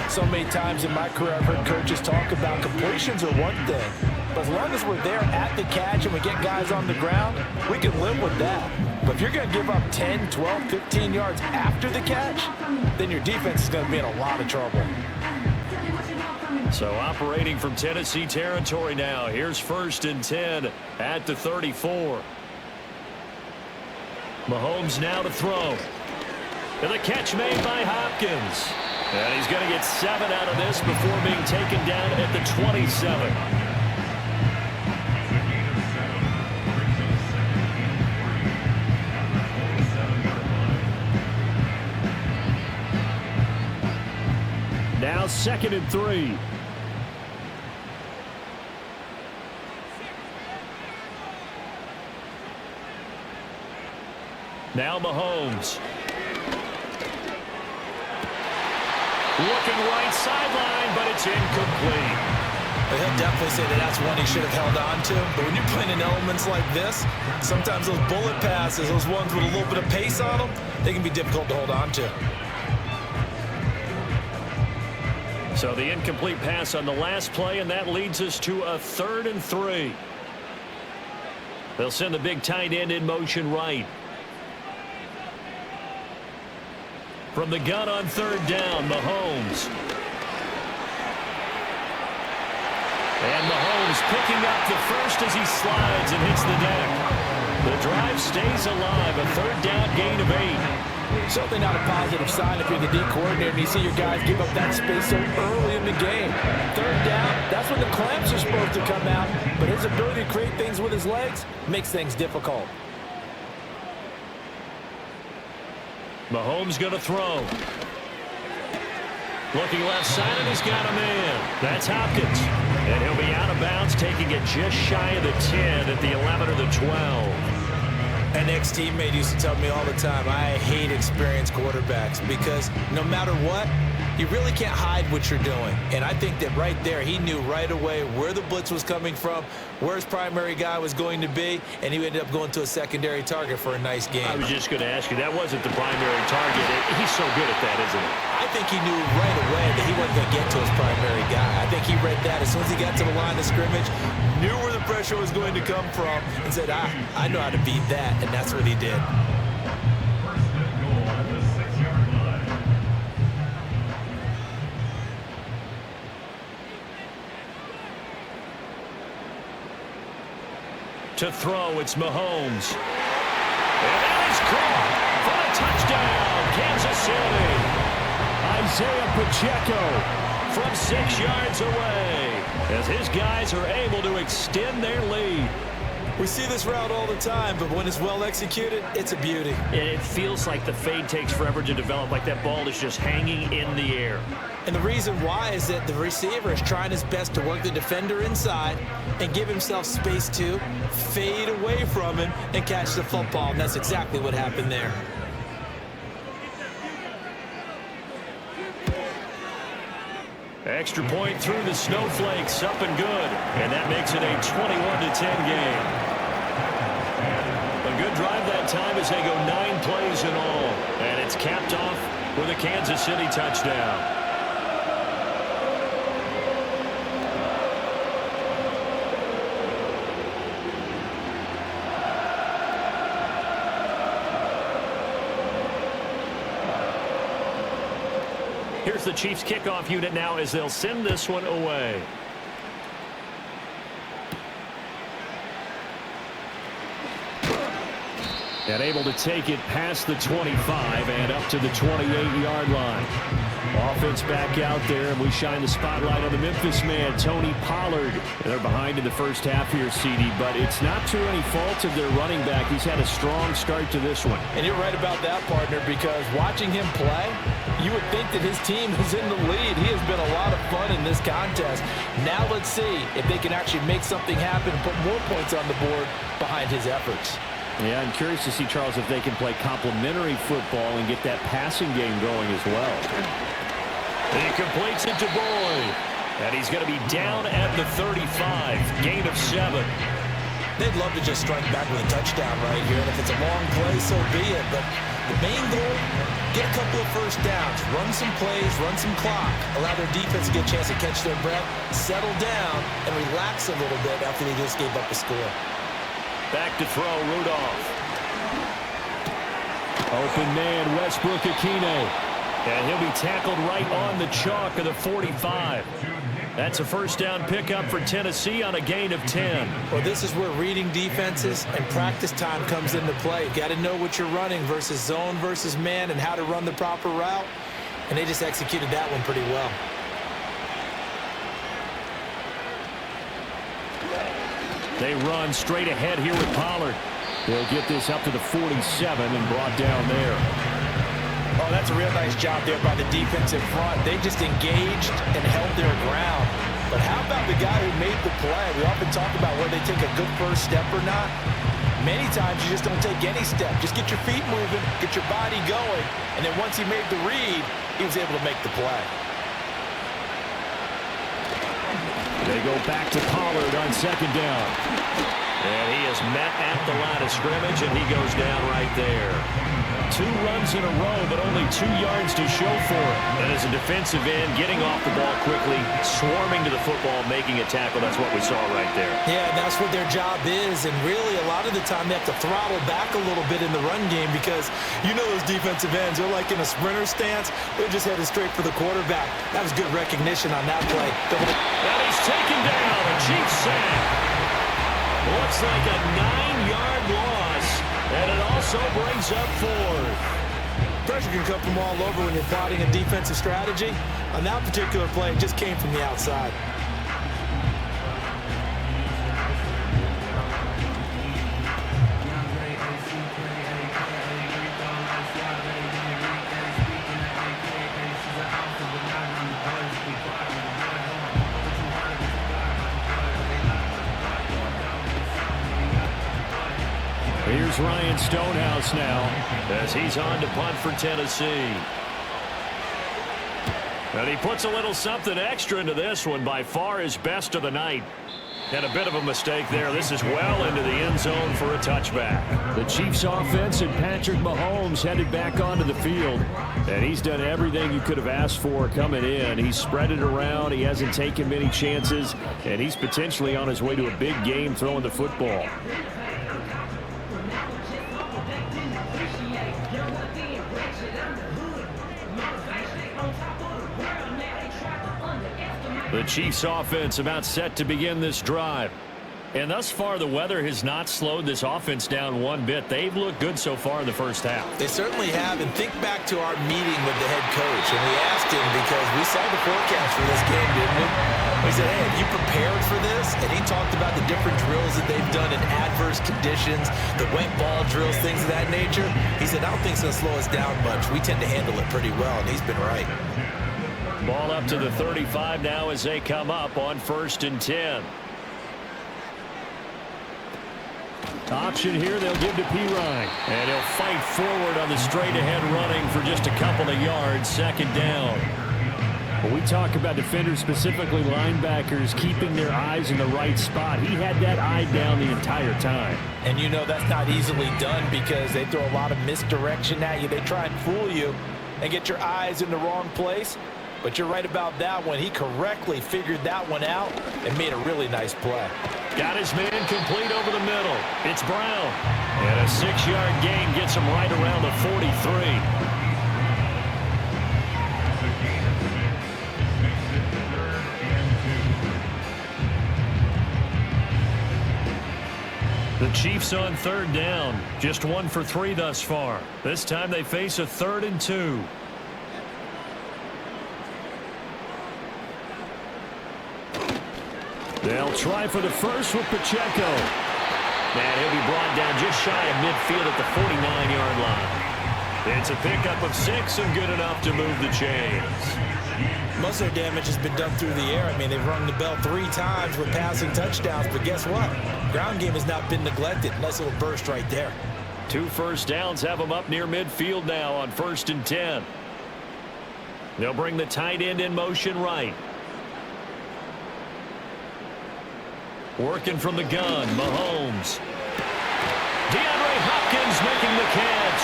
Speaker 3: So many times in my career I've heard coaches talk about completions are one thing. But as long as we're there at the catch and we get guys on the ground, we can live with that. But if you're going to give up 10, 12, 15 yards after the catch, then your defense is going to be in a lot of trouble.
Speaker 2: So operating from Tennessee territory now. Here's 1st and 10 at the 34. Mahomes now to throw. And the catch made by Hopkins. And he's going to get 7 out of this before being taken down at the 27. Now 2nd and 3. Now Mahomes. Looking right sideline, but it's incomplete.
Speaker 3: But he'll definitely say that that's one he should have held on to. But when you're playing in elements like this, sometimes those bullet passes, those ones with a little bit of pace on them, they can be difficult to hold on to.
Speaker 2: So the incomplete pass on the last play, and that leads us to a 3rd and 3. They'll send the big tight end in motion right. From the gun on 3rd down, Mahomes. And Mahomes picking up the first as he slides and hits the deck. The drive stays alive, a 3rd down gain of 8.
Speaker 3: Certainly not a positive sign if you're the D coordinator and you see your guys give up that space so early in the game. 3rd down, that's when the clamps are supposed to come out, but his ability to create things with his legs makes things difficult.
Speaker 2: Mahomes going to throw. Looking left side, and he's got a man. That's Hopkins. And he'll be out of bounds, taking it just shy of the 10 at the 11 or the 12.
Speaker 3: An ex-teammate used to tell me all the time, I hate experienced quarterbacks because no matter what, you really can't hide what you're doing. And I think that right there, he knew right away where the blitz was coming from, where his primary guy was going to be, and he ended up going to a secondary target for a nice game.
Speaker 2: I was just going to ask you, that wasn't the primary target. He's so good at that, isn't he?
Speaker 3: I think he knew right away that he wasn't going to get to his primary guy. I think he read that as soon as he got to the line of scrimmage, knew where the pressure was going to come from, and said, I know how to beat that, and that's what he did.
Speaker 2: To throw, it's Mahomes. And that is caught for a touchdown, Kansas City. Isaiah Pacheco from 6 yards away as his guys are able to extend their lead.
Speaker 3: We see this route all the time, but when it's well executed, it's a beauty.
Speaker 2: It feels like the fade takes forever to develop, like that ball is just hanging in the air.
Speaker 3: And the reason why is that the receiver is trying his best to work the defender inside and give himself space to fade away from him and catch the football, and that's exactly what happened there.
Speaker 2: Extra point through the snowflakes, up and good. And that makes it a 21-10 game. A good drive that time as they go 9 plays in all. And it's capped off with a Kansas City touchdown. Here's the Chiefs kickoff unit now as they'll send this one away. And able to take it past the 25 and up to the 28-yard line. Offense back out there, and we shine the spotlight on the Memphis man, Tony Pollard. They're behind in the first half here, CD, but it's not to any fault of their running back. He's had a strong start to this one.
Speaker 3: And you're right about that, partner, because watching him play, you would think that his team is in the lead. He has been a lot of fun in this contest. Now let's see if they can actually make something happen and put more points on the board behind his efforts.
Speaker 2: Yeah, I'm curious to see, Charles, if they can play complementary football and get that passing game going as well. He completes it to Boyd. And he's going to be down at the 35. Gain of 7.
Speaker 3: They'd love to just strike back with a touchdown right here, and if it's a long play, so be it. But the main goal, get a couple of first downs, run some plays, run some clock, allow their defense to get a chance to catch their breath, settle down, and relax a little bit after they just gave up a score.
Speaker 2: Back to throw, Rudolph. Open man, Westbrook-Ikhine. And he'll be tackled right on the chalk of the 45. That's a first down pickup for Tennessee on a gain of 10.
Speaker 3: Well, this is where reading defenses and practice time comes into play. You got to know what you're running versus zone versus man and how to run the proper route. And they just executed that one pretty well.
Speaker 2: They run straight ahead here with Pollard. They'll get this up to the 47 and brought down there.
Speaker 3: Oh, that's a real nice job there by the defensive front. They just engaged and held their ground. But how about the guy who made the play? We often talk about whether they take a good first step or not. Many times you just don't take any step. Just get your feet moving, get your body going, and then once he made the read, he was able to make the play.
Speaker 2: They go back to Pollard on second down. And he is met at the line of scrimmage, and he goes down right there. 2 runs in a row, but only 2 yards to show for it. And as a defensive end, getting off the ball quickly, swarming to the football, making a tackle, that's what we saw right there.
Speaker 3: Yeah, that's what their job is, and really a lot of the time they have to throttle back a little bit in the run game because you know those defensive ends, they're like in a sprinter stance. They're just headed straight for the quarterback. That was good recognition on that play.
Speaker 2: And he's taken down, a Chiefs sack. Looks like a 9-yard loss, and it also brings up 4.
Speaker 3: Pressure can come from all over when you're plotting a defensive strategy. On that particular play, it just came from the outside.
Speaker 2: Here's Ryan Stonehouse now as he's on to punt for Tennessee. And he puts a little something extra into this one, by far his best of the night. And a bit of a mistake there. This is well into the end zone for a touchback. The Chiefs offense and Patrick Mahomes headed back onto the field. And he's done everything you could have asked for coming in. He's spread it around. He hasn't taken many chances. And he's potentially on his way to a big game throwing the football. The Chiefs offense about set to begin this drive. And thus far, the weather has not slowed this offense down one bit. They've looked good so far in the first half.
Speaker 3: They certainly have. And think back to our meeting with the head coach. And we asked him, because we saw the forecast for this game, didn't we? We said, hey, have you prepared for this? And he talked about the different drills that they've done in adverse conditions, the wet ball drills, things of that nature. He said, I don't think it's going to slow us down much. We tend to handle it pretty well, and he's been right.
Speaker 2: Ball up to the 35 now as they come up on 1st and 10. Option here, they'll give to Pirine. And he'll fight forward on the straight-ahead running for just a couple of yards, 2nd down. When we talk about defenders, specifically linebackers, keeping their eyes in the right spot, he had that eye down the entire time.
Speaker 3: And you know that's not easily done because they throw a lot of misdirection at you. They try and fool you and get your eyes in the wrong place. But you're right about that one. He correctly figured that one out and made a really nice play.
Speaker 2: Got his man complete over the middle. It's Brown. And a 6-yard gain gets him right around the 43. The Chiefs on 3rd down. Just 1 for 3 thus far. This time they face a 3rd and 2. They'll try for the first with Pacheco. And he'll be brought down just shy of midfield at the 49-yard line. It's a pickup of 6 and good enough to move the chains.
Speaker 3: Most of their damage has been done through the air. I mean, they've rung the bell 3 times with passing touchdowns. But guess what? Ground game has not been neglected. Nice little burst right there.
Speaker 2: 2 first downs have them up near midfield now on 1st and 10. They'll bring the tight end in motion right. Working from the gun, Mahomes. DeAndre Hopkins making the catch.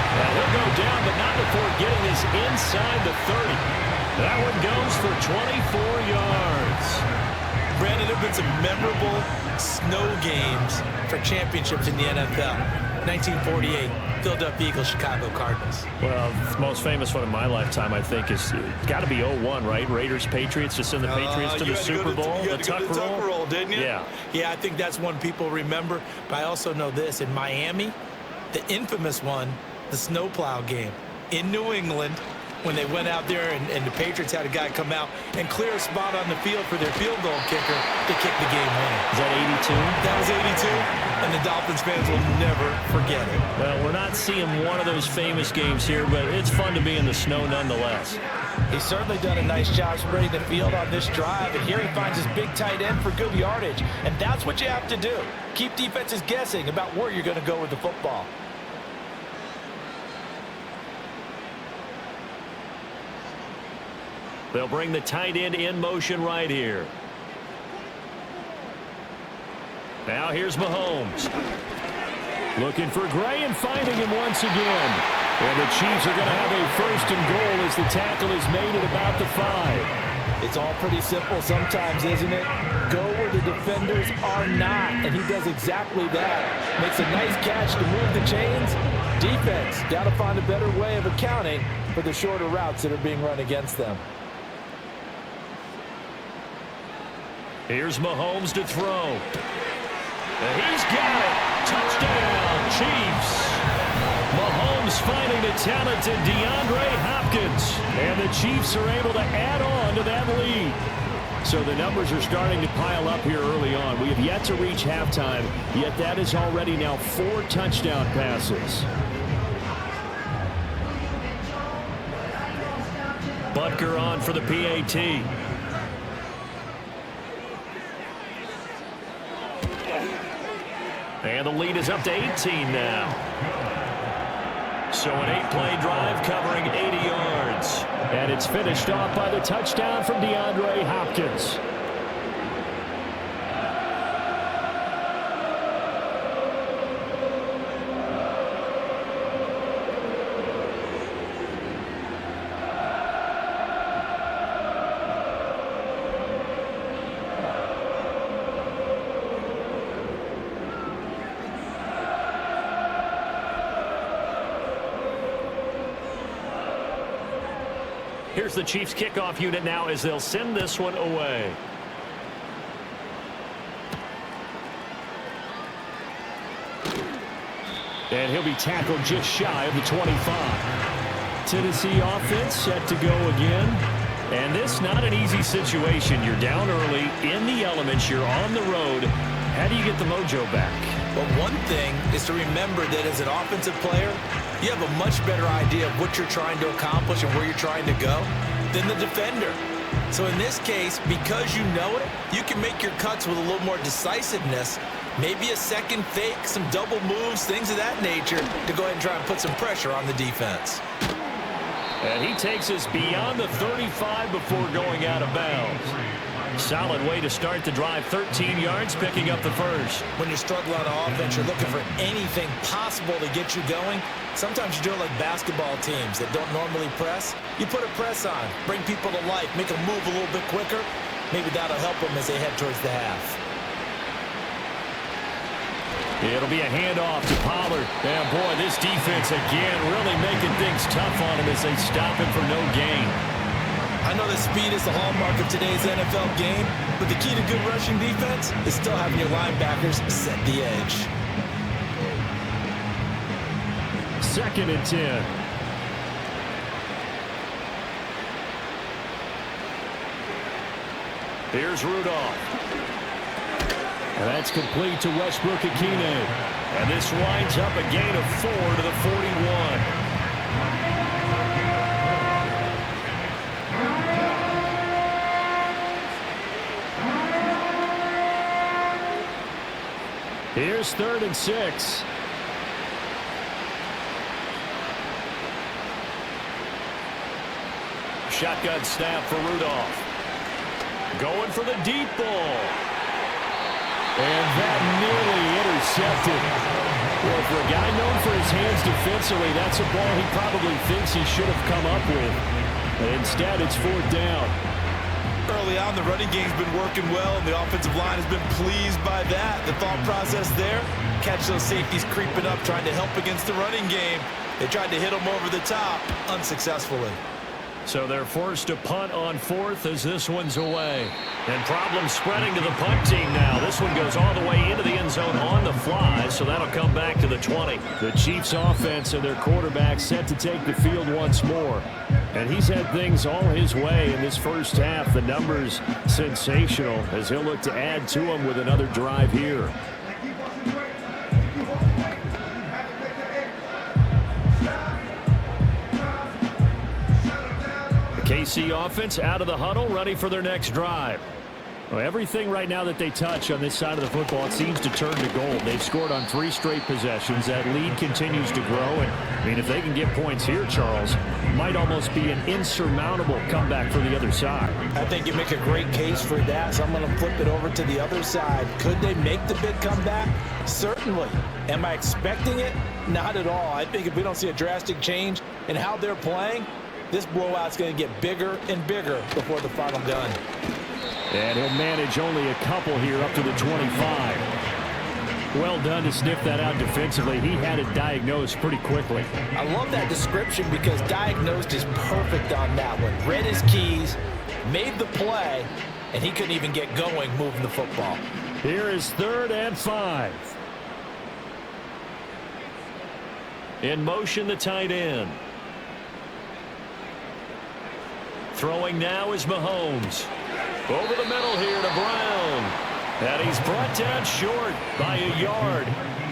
Speaker 2: And he'll go down, but not before getting this inside the 30. That one goes for 24 yards.
Speaker 3: Brandon, there have been some memorable snow games for championships in the NFL. 1948, Philadelphia Eagles, Chicago Cardinals.
Speaker 2: Well, the most famous one in my lifetime, I think, is got to be 01, right? Raiders, Patriots, to send the Patriots to the Super Bowl.
Speaker 3: You had to go to the Tuck roll, didn't you?
Speaker 2: Yeah.
Speaker 3: Yeah, I think that's one people remember. But I also know this. In Miami, the infamous one, the snowplow game in New England, when they went out there and the Patriots had a guy come out and clear a spot on the field for their field goal kicker to kick the game winner.
Speaker 2: Is that 82?
Speaker 3: That was 82, and the Dolphins fans will never forget it.
Speaker 2: Well, we're not seeing one of those famous games here, but it's fun to be in the snow nonetheless.
Speaker 3: He's certainly done a nice job spreading the field on this drive, and here he finds his big tight end for good yardage, and that's what you have to do. Keep defenses guessing about where you're going to go with the football.
Speaker 2: They'll bring the tight end in motion right here. Now here's Mahomes. Looking for Gray and finding him once again. And the Chiefs are going to have a first and goal as the tackle is made at about the 5.
Speaker 3: It's all pretty simple sometimes, isn't it? Go where the defenders are not, and he does exactly that. Makes a nice catch to move the chains. Defense, got to find a better way of accounting for the shorter routes that are being run against them.
Speaker 2: Here's Mahomes to throw. And he's got it. Touchdown, Chiefs. Mahomes finding the talented DeAndre Hopkins. And the Chiefs are able to add on to that lead. So the numbers are starting to pile up here early on. We have yet to reach halftime, yet that is already now 4 touchdown passes. Butker on for the PAT. And the lead is up to 18 now. So an 8-play drive covering 80 yards. And it's finished off by the touchdown from DeAndre Hopkins. Here's the Chiefs kickoff unit now as they'll send this one away. And he'll be tackled just shy of the 25. Tennessee offense set to go again. And this not an easy situation. You're down early, in the elements, you're on the road. How do you get the mojo back?
Speaker 3: Well, one thing is to remember that as an offensive player, you have a much better idea of what you're trying to accomplish and where you're trying to go than the defender. So in this case, because you know it, you can make your cuts with a little more decisiveness, maybe a second fake, some double moves, things of that nature, to go ahead and try and put some pressure on the defense.
Speaker 2: And he takes us beyond the 35 before going out of bounds. Solid way to start the drive, 13 yards, picking up the first.
Speaker 3: When you're struggling on offense, you're looking for anything possible to get you going. Sometimes you do it like basketball teams that don't normally press. You put a press on, bring people to life, make them move a little bit quicker. Maybe that'll help them as they head towards the half.
Speaker 2: It'll be a handoff to Pollard. And boy, this defense again really making things tough on him as they stop him for no gain.
Speaker 3: I know that speed is the hallmark of today's NFL game, but the key to good rushing defense is still having your linebackers set the edge.
Speaker 2: 2nd and 10. Here's Rudolph. And that's complete to Westbrook-Ikhine. And this winds up a gain of 4 to the 41. Here's 3rd and 6. Shotgun snap for Rudolph. Going for the deep ball. And that nearly intercepted. Well, for a guy known for his hands defensively, that's a ball he probably thinks he should have come up with. But instead, it's 4th down.
Speaker 3: Early on, the running game's been working well, and the offensive line has been pleased by that. The thought process there, catch those safeties creeping up, trying to help against the running game. They tried to hit them over the top, unsuccessfully.
Speaker 2: So they're forced to punt on 4th as this one's away. And problems spreading to the punt team now. This one goes all the way into the end zone on the fly, so that'll come back to the 20. The Chiefs offense and their quarterback set to take the field once more. And he's had things all his way in this first half. The numbers sensational as he'll look to add to them with another drive here. KC offense out of the huddle, ready for their next drive. Well, everything right now that they touch on this side of the football, it seems to turn to gold. They've scored on 3 straight possessions. That lead continues to grow. And, I mean, if they can get points here, Charles, might almost be an insurmountable comeback for the other side.
Speaker 3: I think you make a great case for that, so I'm going to flip it over to the other side. Could they make the big comeback? Certainly. Am I expecting it? Not at all. I think if we don't see a drastic change in how they're playing, this blowout's going to get bigger and bigger before the final gun.
Speaker 2: And he'll manage only a couple here up to the 25. Well done to sniff that out defensively. He had it diagnosed pretty quickly.
Speaker 3: I love that description because diagnosed is perfect on that one. Read his keys, made the play, and he couldn't even get going moving the football.
Speaker 2: Here is 3rd and 5. In motion, the tight end. Throwing now is Mahomes. Over the middle here to Brown. And he's brought down short by a yard.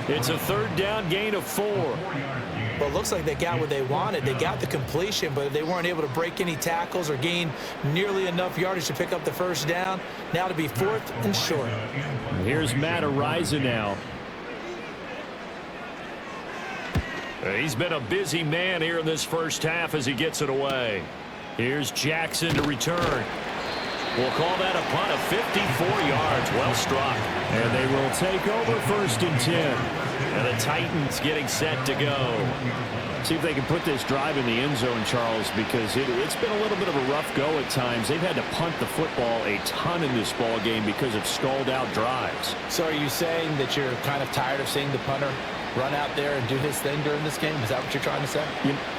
Speaker 2: It's a 3rd down gain of 4.
Speaker 3: Well, it looks like they got what they wanted. They got the completion, but they weren't able to break any tackles or gain nearly enough yardage to pick up the 1st down. Now to be 4th and short.
Speaker 2: Here's Matt Ariza now. He's been a busy man here in this first half as he gets it away. Here's Jackson to return. We'll call that a punt of 54 yards. Well struck. And they will take over 1st and 10. And the Titans getting set to go. See if they can put this drive in the end zone, Charles, because it's been a little bit of a rough go at times. They've had to punt the football a ton in this ball game because of stalled out drives.
Speaker 3: So are you saying that you're kind of tired of seeing the punter run out there and do his thing during this game? Is that what you're trying to say?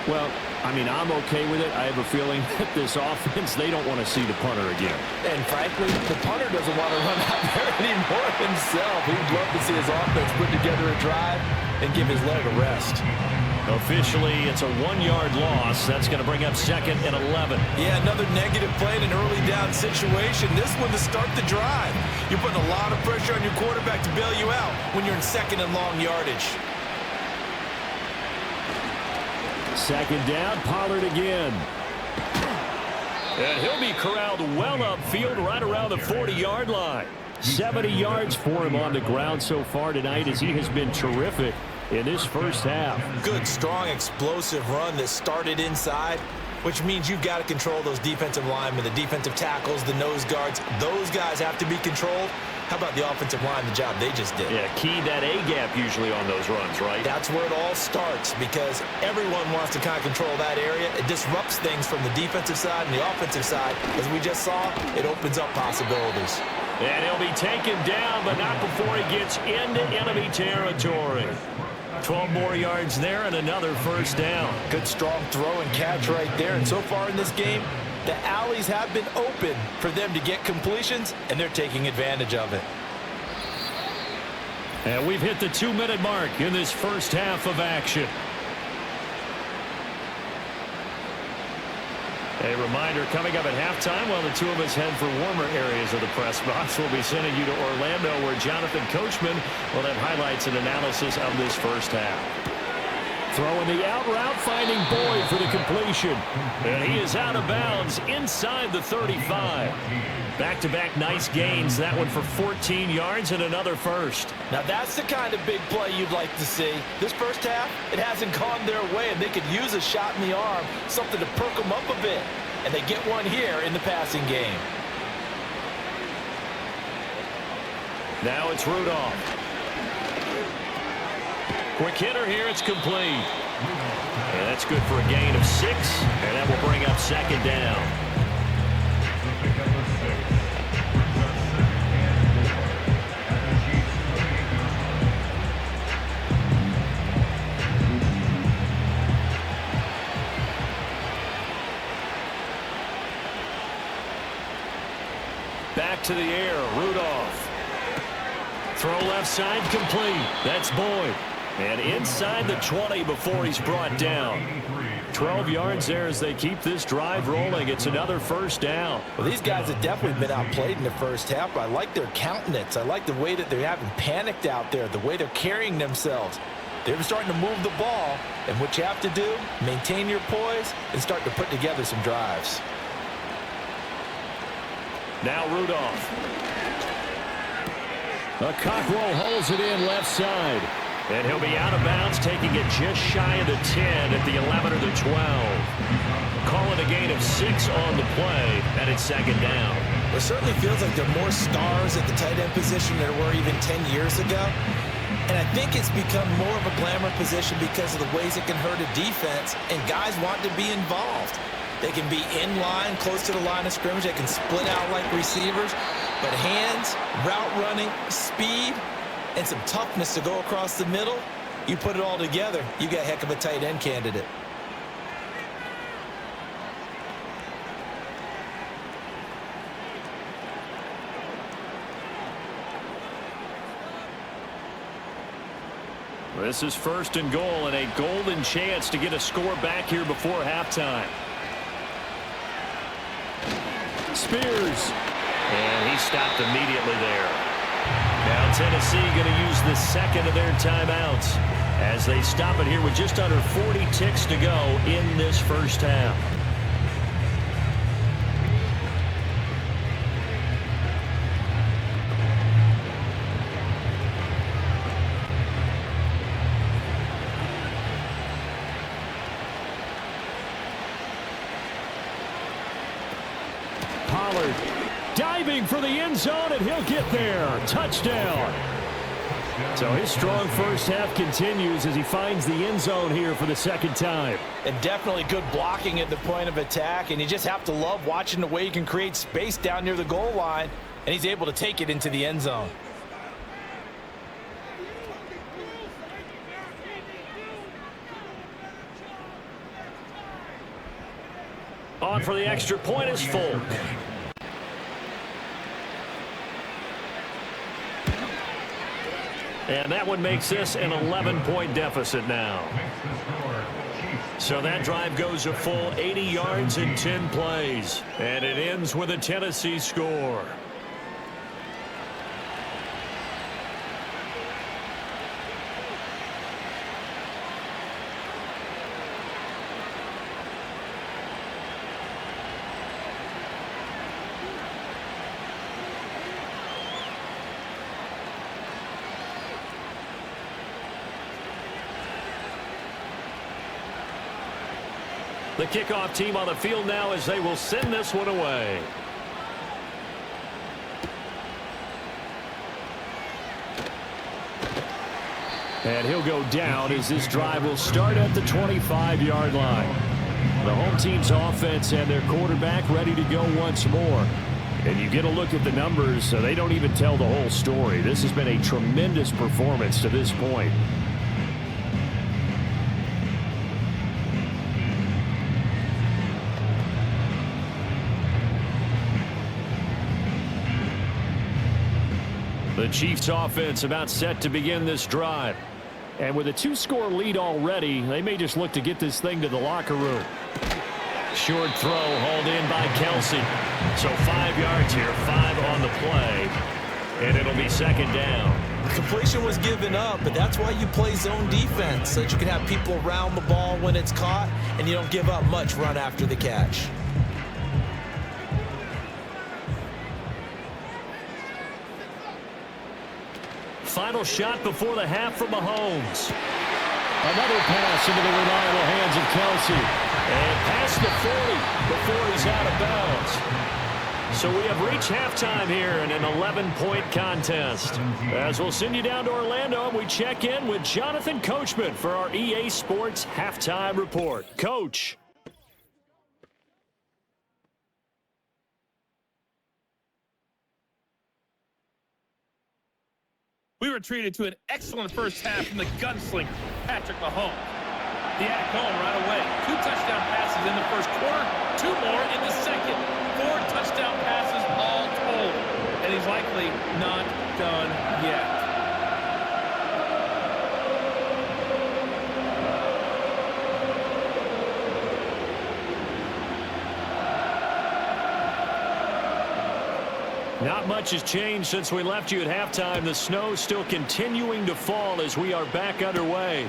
Speaker 2: Well, I mean, I'm okay with it. I have a feeling that this offense, they don't want to see the punter again.
Speaker 3: And frankly, the punter doesn't want to run out there anymore himself. He'd love to see his offense put together a drive and give his leg a rest.
Speaker 2: Officially, it's a 1-yard loss. That's going to bring up 2nd and 11.
Speaker 3: Yeah, another negative play in an early down situation. This one to start the drive. You're putting a lot of pressure on your quarterback to bail you out when you're in 2nd and long yardage.
Speaker 2: 2nd down, Pollard again. And he'll be corralled well upfield right around the 40-yard line. 70 yards for him on the ground so far tonight as he has been terrific in this first half.
Speaker 3: Good, strong, explosive run that started inside, which means you've got to control those defensive linemen, the defensive tackles, the nose guards. Those guys have to be controlled. How about the offensive line, the job they just did?
Speaker 2: Yeah, key that A-gap usually on those runs, right?
Speaker 3: That's where it all starts because everyone wants to kind of control that area. It disrupts things from the defensive side and the offensive side. As we just saw, it opens up possibilities.
Speaker 2: And he'll be taken down, but not before he gets into enemy territory. 12 more yards there and another 1st down.
Speaker 3: Good strong throw and catch right there. And so far in this game, the alleys have been open for them to get completions, and they're taking advantage of it.
Speaker 2: And we've hit the 2-minute mark in this first half of action. A reminder coming up at halftime while the two of us head for warmer areas of the press box. We'll be sending you to Orlando where Jonathan Coachman will have highlights and analysis of this first half. Throwing the out route, finding Boyd for the completion. And he is out of bounds inside the 35. Back-to-back nice gains. That one for 14 yards and another 1st.
Speaker 3: Now that's the kind of big play you'd like to see. This first half, it hasn't gone their way, and they could use a shot in the arm, something to perk them up a bit. And they get one here in the passing game.
Speaker 2: Now it's Rudolph. Quick hitter here. It's complete. And that's good for a gain of 6. And that will bring up second down. Back to the air, Rudolph. Throw left side complete. That's Boyd. And inside the 20 before he's brought down. 12 yards there as they keep this drive rolling. It's another first down.
Speaker 3: Well, these guys have definitely been outplayed in the first half. I like their countenance. I like the way that they haven't panicked out there, the way they're carrying themselves. They're starting to move the ball, and what you have to do, maintain your poise and start to put together some drives.
Speaker 2: Now Rudolph. A Cockrell holds it in left side. And he'll be out of bounds, taking it just shy of the 10 at the 11 or the 12. Call it a gain of 6 on the play, and it's second down.
Speaker 3: It certainly feels like there are more stars at the tight end position than there were even 10 years ago. And I think it's become more of a glamour position because of the ways it can hurt a defense, and guys want to be involved. They can be in line, close to the line of scrimmage. They can split out like receivers. But hands, route running, speed, and some toughness to go across the middle, you put it all together, you got a heck of a tight end candidate.
Speaker 2: This is first and goal and a golden chance to get a score back here before halftime. Spears. And he stopped immediately there. Now Tennessee going to use the second of their timeouts as they stop it here with just under 40 ticks to go in this first half. Pollard diving for the end zone, and he'll get there. Touchdown. So his strong first half continues as he finds the end zone here for the second time.
Speaker 3: And definitely good blocking at the point of attack, and you just have to love watching the way he can create space down near the goal line, and he's able to take it into the end zone.
Speaker 2: On for the extra point is Folk. And that one makes this an 11-point deficit now. So that drive goes a full 80 yards in 10 plays. And it ends with a Tennessee score. The kickoff team on the field now as they will send this one away. And he'll go down as this drive will start at the 25-yard line. The home team's offense and their quarterback ready to go once more. And you get a look at the numbers, so they don't even tell the whole story. This has been a tremendous performance to this point. The Chiefs offense about set to begin this drive. And with a 2-score lead already, they may just look to get this thing to the locker room. Short throw hauled in by Kelsey. So 5 yards here, 5 on the play. And it'll be second down.
Speaker 3: The completion was given up, but that's why you play zone defense, so that you can have people around the ball when it's caught, and you don't give up much run after the catch.
Speaker 2: Final shot before the half from Mahomes. Another pass into the reliable hands of Kelsey. And past the 40 before he's out of bounds. So we have reached halftime here in an 11-point contest. As we'll send you down to Orlando, and we check in with Jonathan Coachman for our EA Sports Halftime Report. Coach.
Speaker 4: We were treated to an excellent first half from the gunslinger, Patrick Mahomes. He had it going right away. 2 touchdown passes in the first quarter, 2 more in the second. 4 touchdown passes all told. And he's likely not done yet.
Speaker 2: Not much has changed since we left you at halftime. The snow still continuing to fall as we are back underway.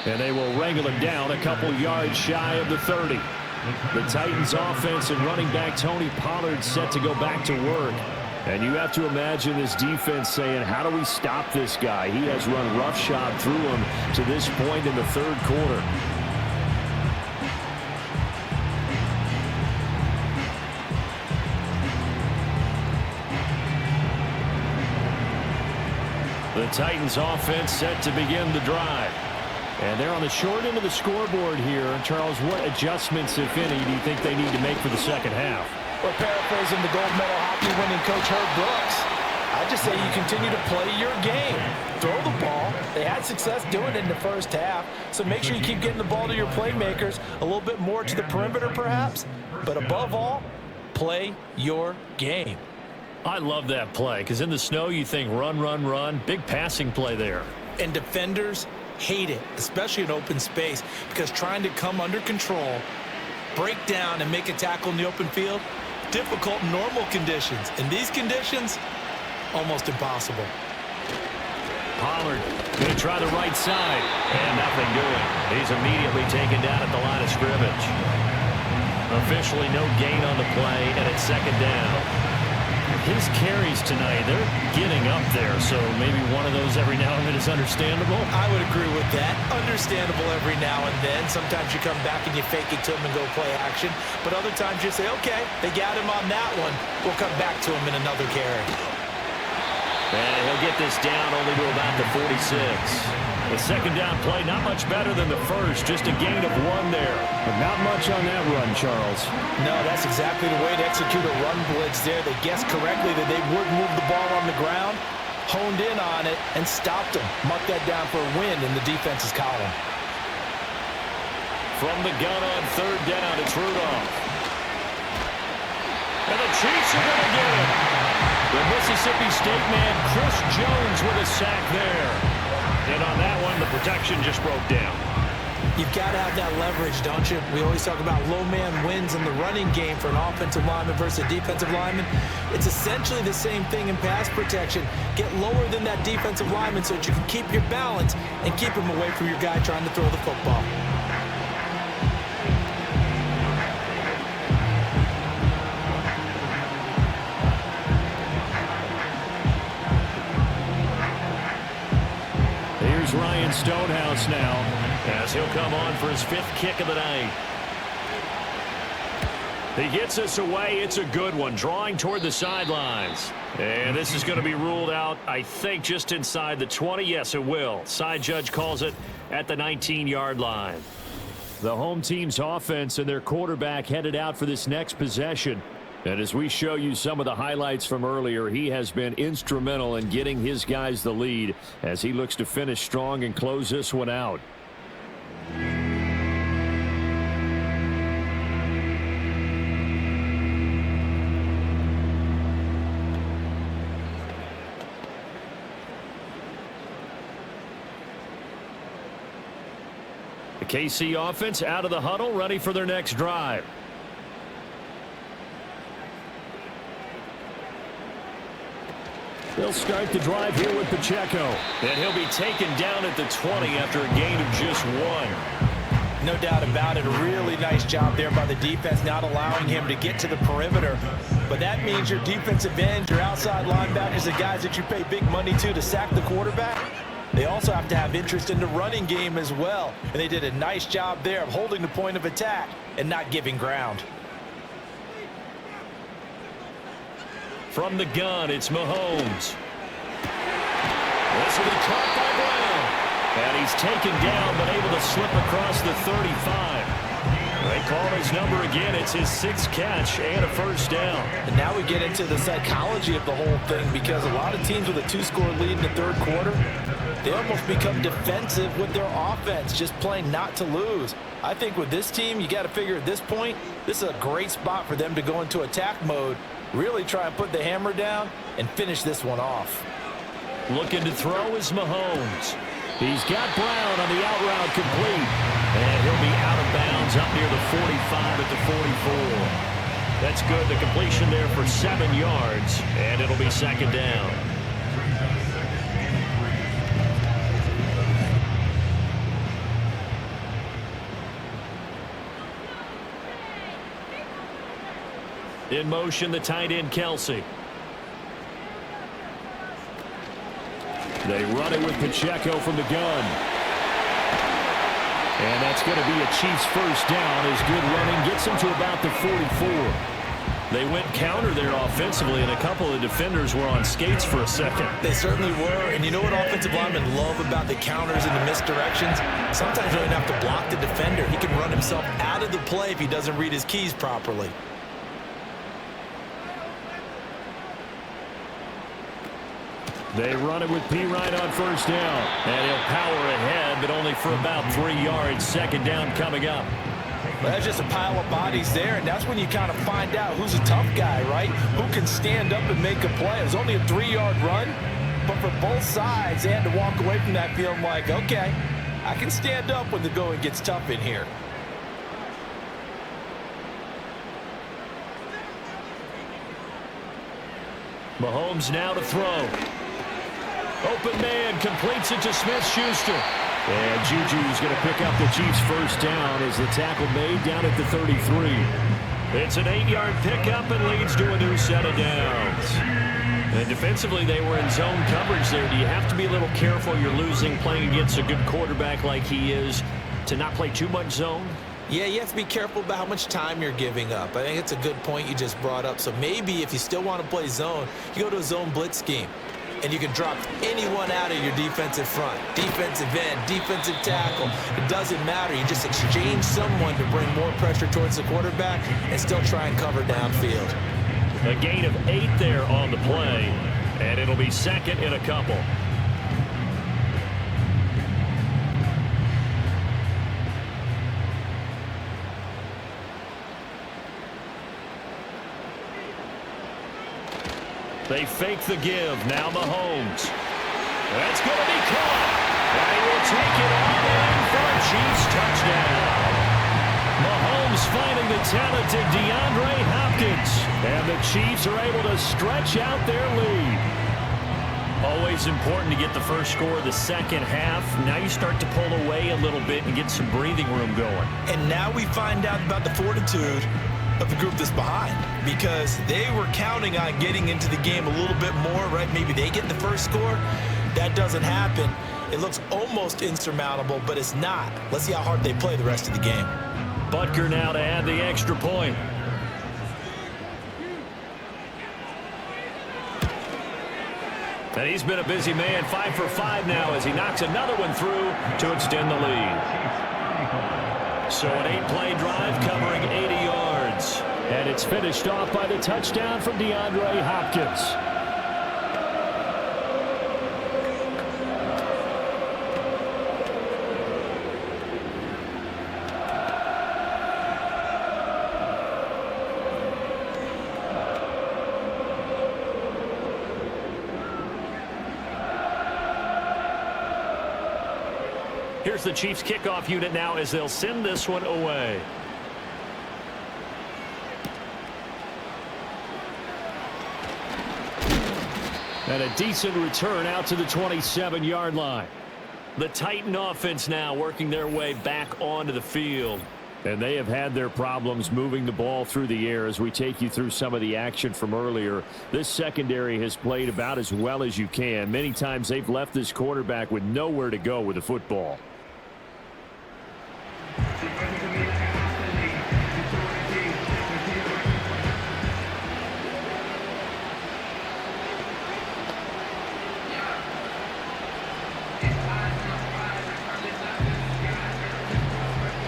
Speaker 2: And they will wrangle him down a couple yards shy of the 30. The Titans offense and running back Tony Pollard set to go back to work. And you have to imagine this defense saying, how do we stop this guy? He has run roughshod through him to this point in the third quarter. The Titans offense set to begin the drive. And they're on the short end of the scoreboard here. Charles, what adjustments, if any, do you think they need to make for the second half?
Speaker 3: Well, paraphrasing the gold medal hockey winning coach Herb Brooks, I just say you continue to play your game. Throw the ball. They had success doing it in the first half, so make sure you keep getting the ball to your playmakers, a little bit more to the perimeter perhaps, but above all, play your game.
Speaker 2: I love that play because in the snow you think run, run, run. Big passing play there.
Speaker 3: And defenders hate it, especially in open space, because trying to come under control, break down, and make a tackle in the open field, difficult in normal conditions. In these conditions, almost impossible.
Speaker 2: Pollard going to try the right side, and nothing doing. He's immediately taken down at the line of scrimmage. Officially no gain on the play, and it's second down. His carries tonight, they're getting up there, so maybe one of those every now and then is understandable.
Speaker 3: I would agree with that. Understandable every now and then. Sometimes you come back and you fake it to him and go play action. But other times you say, okay, they got him on that one. We'll come back to him in another carry.
Speaker 2: And he'll get this down only to about the 46. The second down play, not much better than the first, just a gain of 1 there. But not much on that run, Charles.
Speaker 3: No, that's exactly the way to execute a run blitz there. They guessed correctly that they would move the ball on the ground, honed in on it, and stopped them. Mark that down for a win in the defense's column.
Speaker 2: From the gun on third down, it's Rudolph. And the Chiefs are going to get it. The Mississippi State man, Chris Jones, with a sack there. And on that one, the protection just broke down.
Speaker 3: You've got to have that leverage, don't you? We always talk about low man wins in the running game for an offensive lineman versus a defensive lineman. It's essentially the same thing in pass protection. Get lower than that defensive lineman so that you can keep your balance and keep him away from your guy trying to throw the football.
Speaker 2: Ryan Stonehouse now as he'll come on for his 5th kick of the night. He gets us away. It's a good one, drawing toward the sidelines. And this is going to be ruled out, I think, just inside the 20. Yes, it will. Side judge calls it at the 19-yard line. The home team's offense and their quarterback headed out for this next possession. And as we show you some of the highlights from earlier, he has been instrumental in getting his guys the lead as he looks to finish strong and close this one out. The KC offense out of the huddle, ready for their next drive. They'll start the drive here with Pacheco. And he'll be taken down at the 20 after a gain of just 1.
Speaker 3: No doubt about it. A really nice job there by the defense, not allowing him to get to the perimeter. But that means your defensive end, your outside linebackers, the guys that you pay big money to sack the quarterback, They also have to have interest in the running game as well. And they did a nice job there of holding the point of attack and not giving ground.
Speaker 2: From the gun, it's Mahomes. This will be caught by Brown. And he's taken down, but able to slip across the 35. They call his number again. It's his 6th catch and a first down.
Speaker 3: And now we get into the psychology of the whole thing, because a lot of teams with a 2-score lead in the third quarter, they almost become defensive with their offense, just playing not to lose. I think with this team, you got to figure at this point, this is a great spot for them to go into attack mode, really try and put the hammer down and finish this one off.
Speaker 2: Looking to throw is Mahomes. He's got Brown on the out route complete. And he'll be out of bounds up near the 45 at the 44. That's good. The completion there for 7 yards. And it'll be 2nd down. In motion, the tight end, Kelsey. They run it with Pacheco from the gun. And that's going to be a Chiefs first down as good running gets them to about the 44. They went counter there offensively, and a couple of defenders were on skates for a second.
Speaker 3: They certainly were, and you know what offensive linemen love about the counters and the misdirections? Sometimes you don't have to block the defender. He can run himself out of the play if he doesn't read his keys properly.
Speaker 2: They run it with P. Ryan on first down. And he'll power ahead, but only for about 3 yards. 2nd down coming up.
Speaker 3: Well, that's just a pile of bodies there, and that's when you kind of find out who's a tough guy, right? Who can stand up and make a play. It was only a 3-yard run, but for both sides, they had to walk away from that feeling like, okay, I can stand up when the going gets tough in here.
Speaker 2: Mahomes now to throw. Open man completes it to Smith-Schuster. And Juju's going to pick up the Chiefs first down as the tackle made down at the 33. It's an 8-yard pickup and leads to a new set of downs. And defensively, they were in zone coverage there. Do you have to be a little careful? You're losing playing against a good quarterback like he is to not play too much zone?
Speaker 3: Yeah, you have to be careful about how much time you're giving up. I think it's a good point you just brought up. So maybe if you still want to play zone, you go to a zone blitz scheme. And you can drop anyone out of your defensive front. Defensive end, defensive tackle. It doesn't matter. You just exchange someone to bring more pressure towards the quarterback and still try and cover downfield.
Speaker 2: A gain of 8 there on the play. And it'll be 2nd and a couple. They fake the give. Now Mahomes. That's going to be caught. And he will take it all in for a Chiefs touchdown. Mahomes finding the talented DeAndre Hopkins. And the Chiefs are able to stretch out their lead. Always important to get the first score of the second half. Now you start to pull away a little bit and get some breathing room going.
Speaker 3: And now we find out about the fortitude of the group that's behind, because they were counting on getting into the game a little bit more, right? Maybe they get the first score. That doesn't happen. It looks almost insurmountable, but it's not. Let's see how hard they play the rest of the game.
Speaker 2: Butker now to add the extra point. And he's been a busy man, 5 for 5 now as he knocks another one through to extend the lead. So an 8-play drive covering 80 yards. And it's finished off by the touchdown from DeAndre Hopkins. Here's the Chiefs kickoff unit now as they'll send this one away. And a decent return out to the 27-yard line. The Titan offense now working their way back onto the field. And they have had their problems moving the ball through the air. As we take you through some of the action from earlier, this secondary has played about as well as you can. Many times they've left this quarterback with nowhere to go with the football.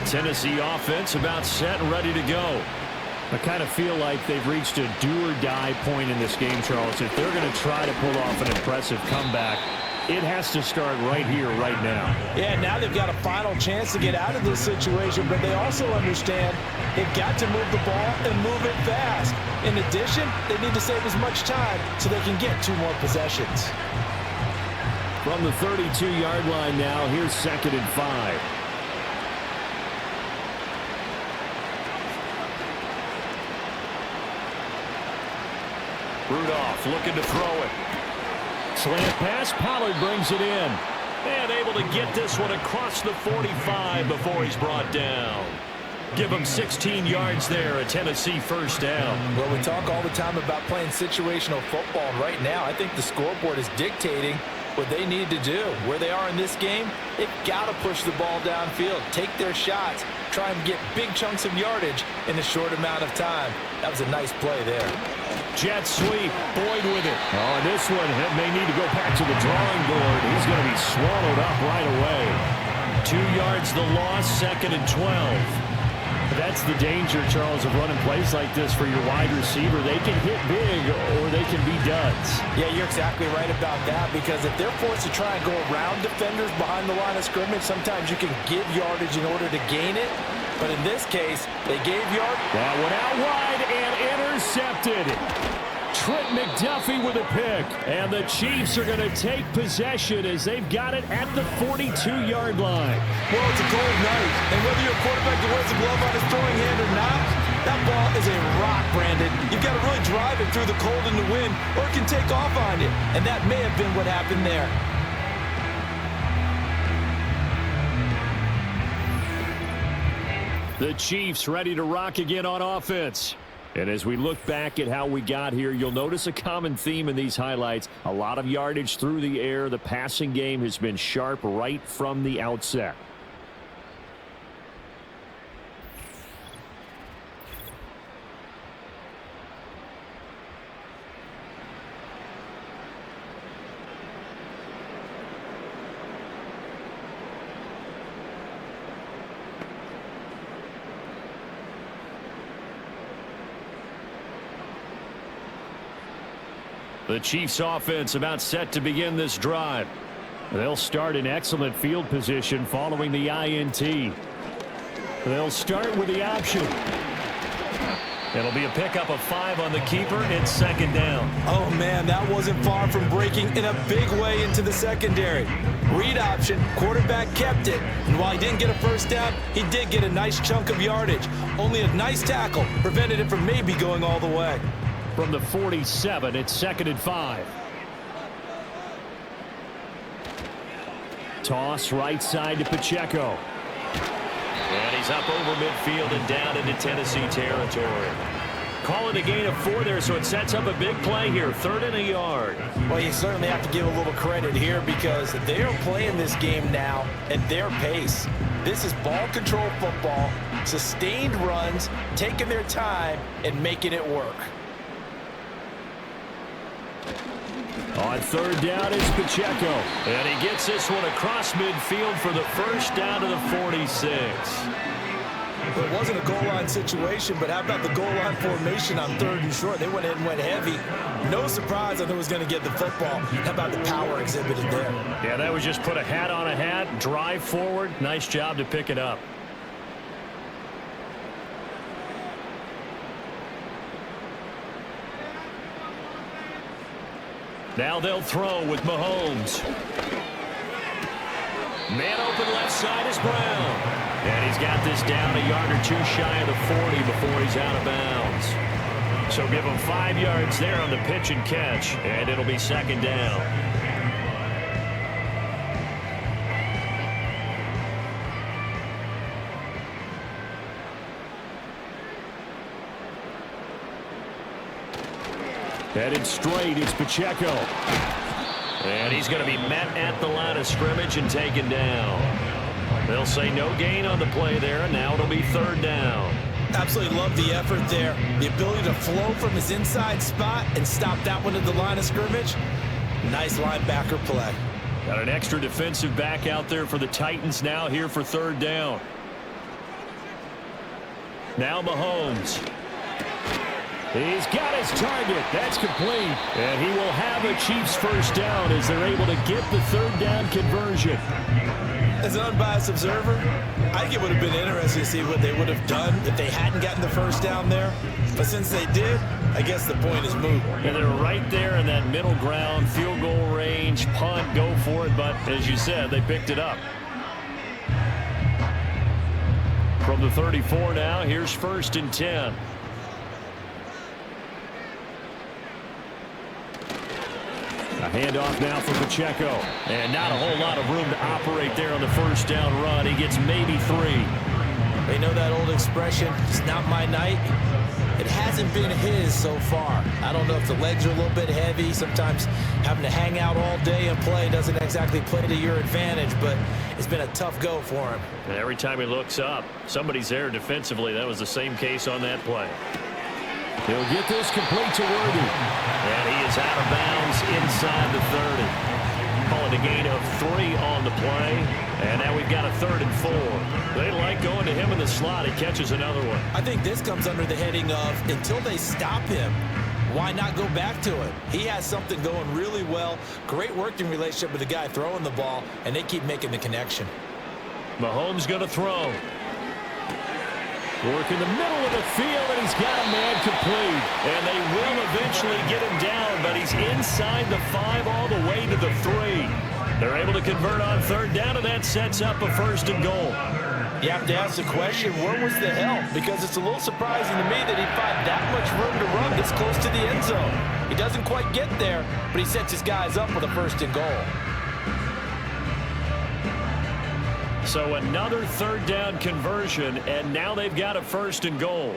Speaker 2: Tennessee offense about set and ready to go. I kind of feel like they've reached a do-or-die point in this game, Charles. If they're going to try to pull off an impressive comeback, it has to start right here, right now.
Speaker 3: Yeah, now they've got a final chance to get out of this situation, but they also understand they've got to move the ball and move it fast. In addition, they need to save as much time so they can get 2 more possessions.
Speaker 2: From the 32-yard line now, here's 2nd and 5. Rudolph looking to throw it. Slant pass, Pollard brings it in. And able to get this one across the 45 before he's brought down. Give him 16 yards there, a Tennessee first down.
Speaker 3: Well, we talk all the time about playing situational football. Right now, I think the scoreboard is dictating what they need to do. Where they are in this game, they've got to push the ball downfield, take their shots, try and get big chunks of yardage in a short amount of time. That was a nice play there.
Speaker 2: Jet sweep, Boyd with it. Oh, and this one may need to go back to the drawing board. He's going to be swallowed up right away. 2 yards the loss, 2nd and 12. That's the danger, Charles, of running plays like this for your wide receiver. They can hit big or they can be duds.
Speaker 3: Yeah, you're exactly right about that, because if they're forced to try and go around defenders behind the line of scrimmage, sometimes you can give yardage in order to gain it. But in this case, they gave yardage.
Speaker 2: That went out wide and intercepted. Trent McDuffie with a pick. And the Chiefs are going to take possession as they've got it at the 42-yard line.
Speaker 3: Well, it's a cold night, and whether you're a quarterback that wears a glove on his throwing hand or not, that ball is a rock, Brandon. You've got to really drive it through the cold and the wind, or it can take off on you. And that may have been what happened there.
Speaker 2: The Chiefs ready to rock again on offense. And as we look back at how we got here, you'll notice a common theme in these highlights. A lot of yardage through the air. The passing game has been sharp right from the outset. The Chiefs offense about set to begin this drive. They'll start in excellent field position following the INT. They'll start with the option. It'll be a pickup of 5 on the keeper. It's 2nd down.
Speaker 3: Oh, man, that wasn't far from breaking in a big way into the secondary. Read option, quarterback kept it. And while he didn't get a first down, he did get a nice chunk of yardage. Only a nice tackle prevented it from maybe going all the way.
Speaker 2: From the 47, it's 2nd and 5. Toss right side to Pacheco. And he's up over midfield and down into Tennessee territory. Calling a gain of 4 there, so it sets up a big play here. 3rd and a yard.
Speaker 3: Well, you certainly have to give a little credit here because they are playing this game now at their pace. This is ball control football, sustained runs, taking their time, and making it work.
Speaker 2: On 3rd down is Pacheco. And he gets this one across midfield for the first down to the 46.
Speaker 3: Well, it wasn't a goal line situation, but how about the goal line formation on 3rd and short? They went ahead and went heavy. No surprise on who was going to get the football. How about the power exhibited there?
Speaker 2: Yeah, that was just put a hat on a hat, drive forward. Nice job to pick it up. Now they'll throw with Mahomes. Man open left side is Brown. And he's got this down a yard or 2 shy of the 40 before he's out of bounds. So give him 5 yards there on the pitch and catch. And it'll be 2nd down. Headed straight, it's Pacheco. And he's going to be met at the line of scrimmage and taken down. They'll say no gain on the play there, and now it'll be third down.
Speaker 3: Absolutely love the effort there. The ability to flow from his inside spot and stop that one at the line of scrimmage. Nice linebacker play.
Speaker 2: Got an extra defensive back out there for the Titans now here for third down. Now Mahomes. He's got his target. That's complete. And he will have a Chiefs first down as they're able to get the third down conversion.
Speaker 3: As an unbiased observer, I think it would have been interesting to see what they would have done if they hadn't gotten the first down there. But since they did, I guess the point is moot.
Speaker 2: And they're right there in that middle ground, field goal range, punt, go for it. But as you said, they picked it up. From the 34 now, here's first and 10. A handoff now for Pacheco. And not a whole lot of room to operate there on the first down run. He gets maybe 3.
Speaker 3: They know that old expression, it's not my night. It hasn't been his so far. I don't know if the legs are a little bit heavy. Sometimes having to hang out all day and play doesn't exactly play to your advantage, but it's been a tough go for him.
Speaker 2: And every time he looks up, somebody's there defensively. That was the same case on that play. He'll get this complete to Worthy. And he is out of bounds inside the 30. Calling a gain of 3 on the play. And now we've got a 3rd and 4. They like going to him in the slot. He catches another one.
Speaker 3: I think this comes under the heading of until they stop him, why not go back to it? He has something going really well. Great working relationship with the guy throwing the ball, and they keep making the connection.
Speaker 2: Mahomes going to throw. Work in the middle of the field, and he's got a man complete. And they will eventually get him down, but he's inside the 5 all the way to the 3. They're able to convert on third down, and that sets up a 1st and goal.
Speaker 3: You have to ask the question, where was the help? Because it's a little surprising to me that he'd find that much room to run this close to the end zone. He doesn't quite get there, but he sets his guys up with a 1st and goal.
Speaker 2: So another third down conversion, and now they've got a 1st and goal.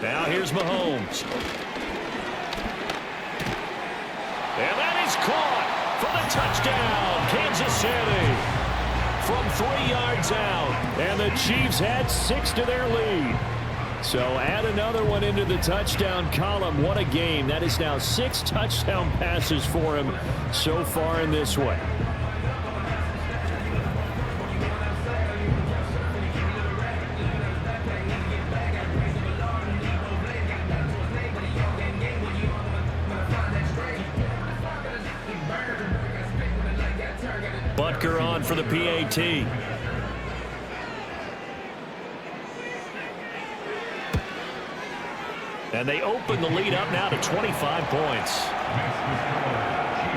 Speaker 2: Now here's Mahomes. And that is caught for the touchdown, Kansas City. From 3 yards out, and the Chiefs had 6 to their lead. So add another one into the touchdown column. What a game. That is now 6 touchdown passes for him so far in this one. Butker on for the PAT. And they open the lead up now to 25 points.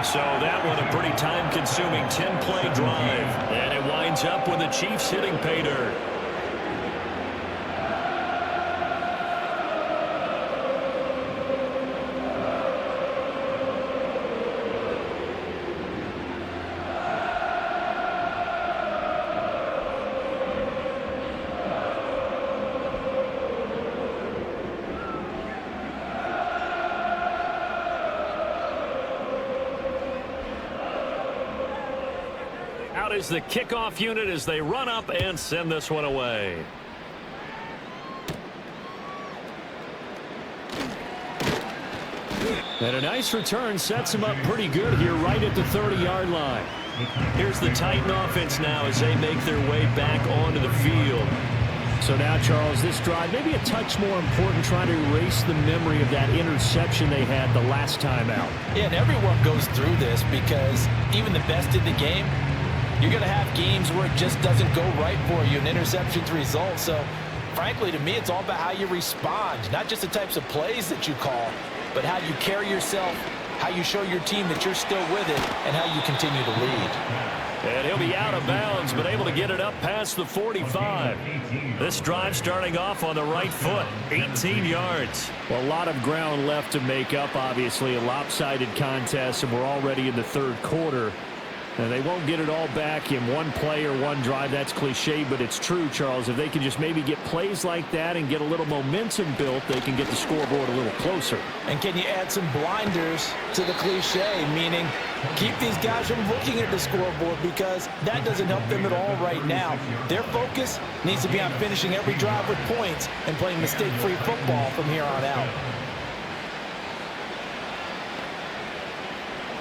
Speaker 2: So that one a pretty time-consuming 10-play drive. And it winds up with the Chiefs hitting pay dirt. Out is the kickoff unit as they run up and send this one away. And a nice return sets him up pretty good here right at the 30-yard line. Here's the Titan offense now as they make their way back onto the field. So now, Charles, this drive maybe a touch more important, trying to erase the memory of that interception they had the last time out.
Speaker 3: Yeah, and everyone goes through this because even the best in the game, you're going to have games where it just doesn't go right for you, and interceptions result. So, frankly, to me, it's all about how you respond, not just the types of plays that you call, but how you carry yourself, how you show your team that you're still with it, and how you continue to lead.
Speaker 2: And he'll be out of bounds, but able to get it up past the 45. This drive starting off on the right foot, 18 yards. Well, a lot of ground left to make up, obviously. A lopsided contest, and we're already in the 3rd quarter. And they won't get it all back in one play or one drive. That's cliche, but it's true, Charles. If they can just maybe get plays like that and get a little momentum built, they can get the scoreboard a little closer.
Speaker 3: And can you add some blinders to the cliche, meaning keep these guys from looking at the scoreboard, because that doesn't help them at all right now. Their focus needs to be on finishing every drive with points and playing mistake-free football from here on out.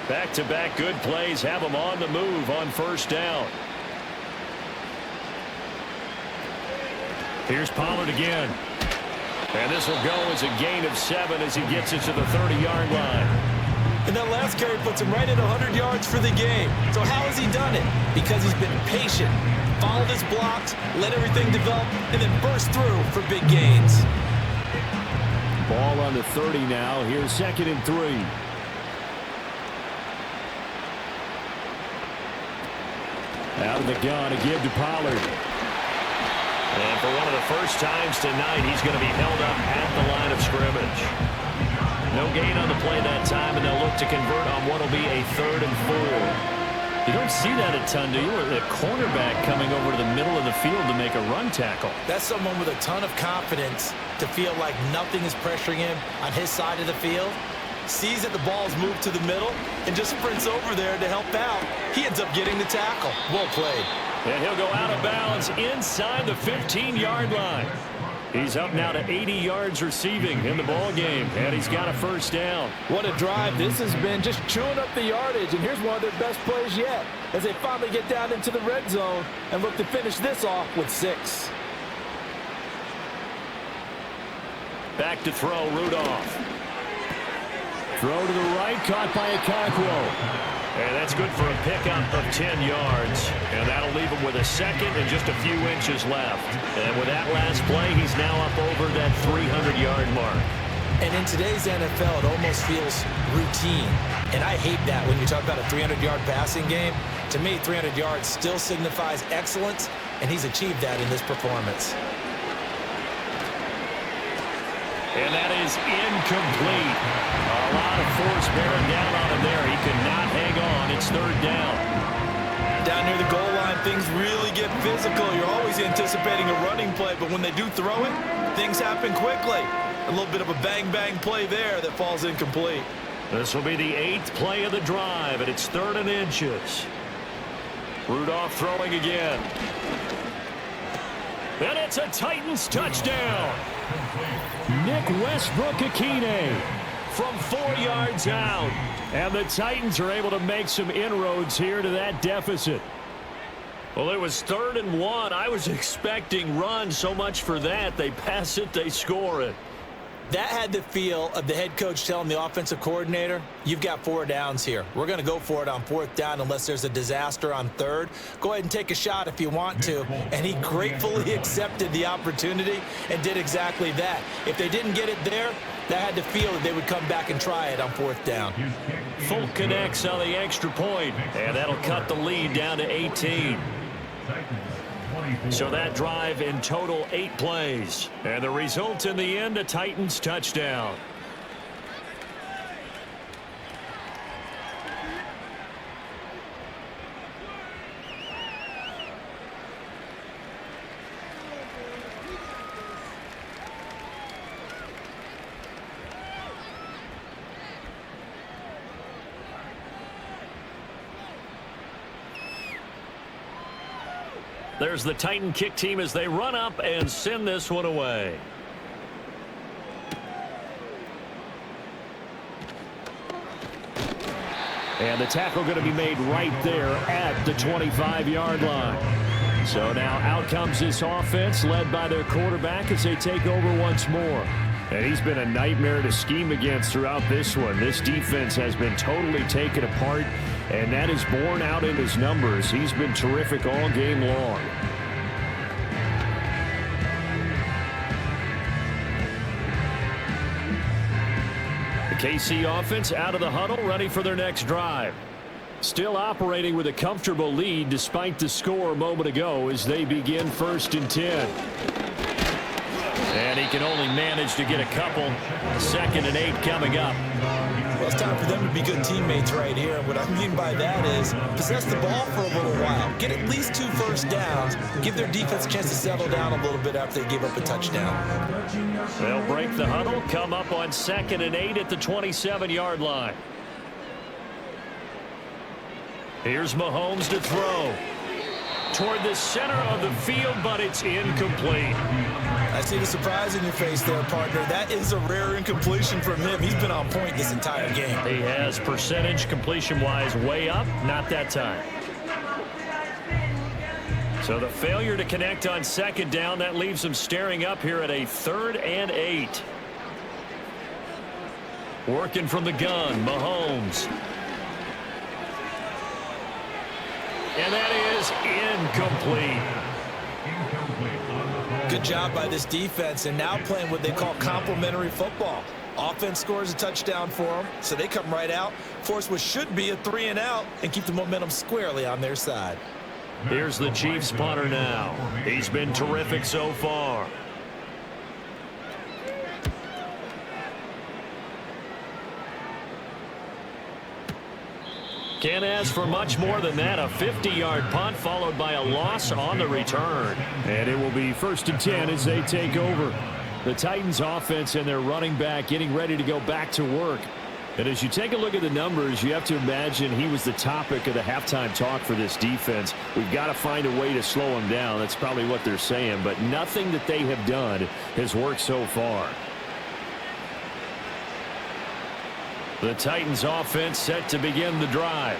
Speaker 2: Back-to-back good plays have them on the move on first down. Here's Pollard again. And this will go as a gain of 7 as he gets it to the 30-yard line.
Speaker 3: And that last carry puts him right at 100 yards for the game. So how has he done it? Because he's been patient, followed his blocks, let everything develop, and then burst through for big gains.
Speaker 2: Ball on the 30 now. Here's 2nd and 3. Out of the gun, a give to Pollard. And for one of the first times tonight, he's going to be held up at the line of scrimmage. No gain on the play that time, and they'll look to convert on what will be a 3rd and 4. You don't see that a ton, do you? A cornerback coming over to the middle of the field to make a run tackle.
Speaker 3: That's someone with a ton of confidence to feel like nothing is pressuring him on his side of the field. Sees that the ball's moved to the middle and just sprints over there to help out. He ends up getting the tackle. Well played.
Speaker 2: And he'll go out of bounds inside the 15-yard line. He's up now to 80 yards receiving in the ball game, and he's got a first down.
Speaker 3: What a drive this has been, just chewing up the yardage. And here's one of their best plays yet as they finally get down into the red zone and look to finish this off with 6.
Speaker 2: Back to throw, Rudolph. Throw to the right, caught by Okonkwo. And that's good for a pickup of 10 yards. And that'll leave him with a 2nd and just a few inches left. And with that last play, he's now up over that 300-yard mark.
Speaker 3: And in today's NFL, it almost feels routine. And I hate that when you talk about a 300-yard passing game. To me, 300 yards still signifies excellence, and he's achieved that in this performance.
Speaker 2: And that is incomplete. A lot of force bearing down on him there. He could not hang on. It's 3rd down.
Speaker 3: Down near the goal line, things really get physical. You're always anticipating a running play, but when they do throw it, things happen quickly. A little bit of a bang-bang play there that falls incomplete.
Speaker 2: This will be the 8th play of the drive, and it's 3rd and inches. Rudolph throwing again. And it's a Titans touchdown. Nick Westbrook-Akine from 4 yards out. And the Titans are able to make some inroads here to that deficit. Well, it was 3rd and 1. I was expecting run, so much for that. They pass it, they score it.
Speaker 3: That had the feel of the head coach telling the offensive coordinator, you've got 4 downs here. We're going to go for it on 4th down unless there's a disaster on 3rd. Go ahead and take a shot if you want to. And he gratefully accepted the opportunity and did exactly that. If they didn't get it there, that had the feel that they would come back and try it on 4th down.
Speaker 2: Full connects on the extra point, and that'll cut the lead down to 18. So that drive in total 8 plays. And the result in the end, a Titans touchdown. There's the Titan kick team as they run up and send this one away. And the tackle going to be made right there at the 25-yard line. So now out comes this offense led by their quarterback as they take over once more. And he's been a nightmare to scheme against throughout this one. This defense has been totally taken apart, and that is borne out in his numbers. He's been terrific all game long. The KC offense out of the huddle, ready for their next drive. Still operating with a comfortable lead despite the score a moment ago as they begin 1st and 10. And he can only manage to get a couple. 2nd and 8 coming up.
Speaker 3: Well, it's time for them to be good teammates right here. What I mean by that is possess the ball for a little while. Get at least 2 first downs. Give their defense a chance to settle down a little bit after they give up a touchdown.
Speaker 2: They'll break the huddle, come up on 2nd and 8 at the 27-yard line. Here's Mahomes to throw. Toward the center of the field, but it's incomplete.
Speaker 3: I see the surprise in your face there, partner. That is a rare incompletion from him. He's been on point this entire game.
Speaker 2: He has percentage completion-wise way up, not that time. So the failure to connect on 2nd down, that leaves him staring up here at a 3rd and 8. Working from the gun, Mahomes. And that is incomplete.
Speaker 3: Good job by this defense, and now playing what they call complementary football. Offense scores a touchdown for them, so they come right out, force what should be a 3 and out, and keep the momentum squarely on their side.
Speaker 2: Here's the Chiefs punter now. He's been terrific so far. Can't ask for much more than that. A 50-yard punt followed by a loss on the return. And it will be 1st and 10 as they take over. The Titans offense and their running back getting ready to go back to work. And as you take a look at the numbers, you have to imagine he was the topic of the halftime talk for this defense. We've got to find a way to slow him down. That's probably what they're saying. But nothing that they have done has worked so far. The Titans offense set to begin the drive.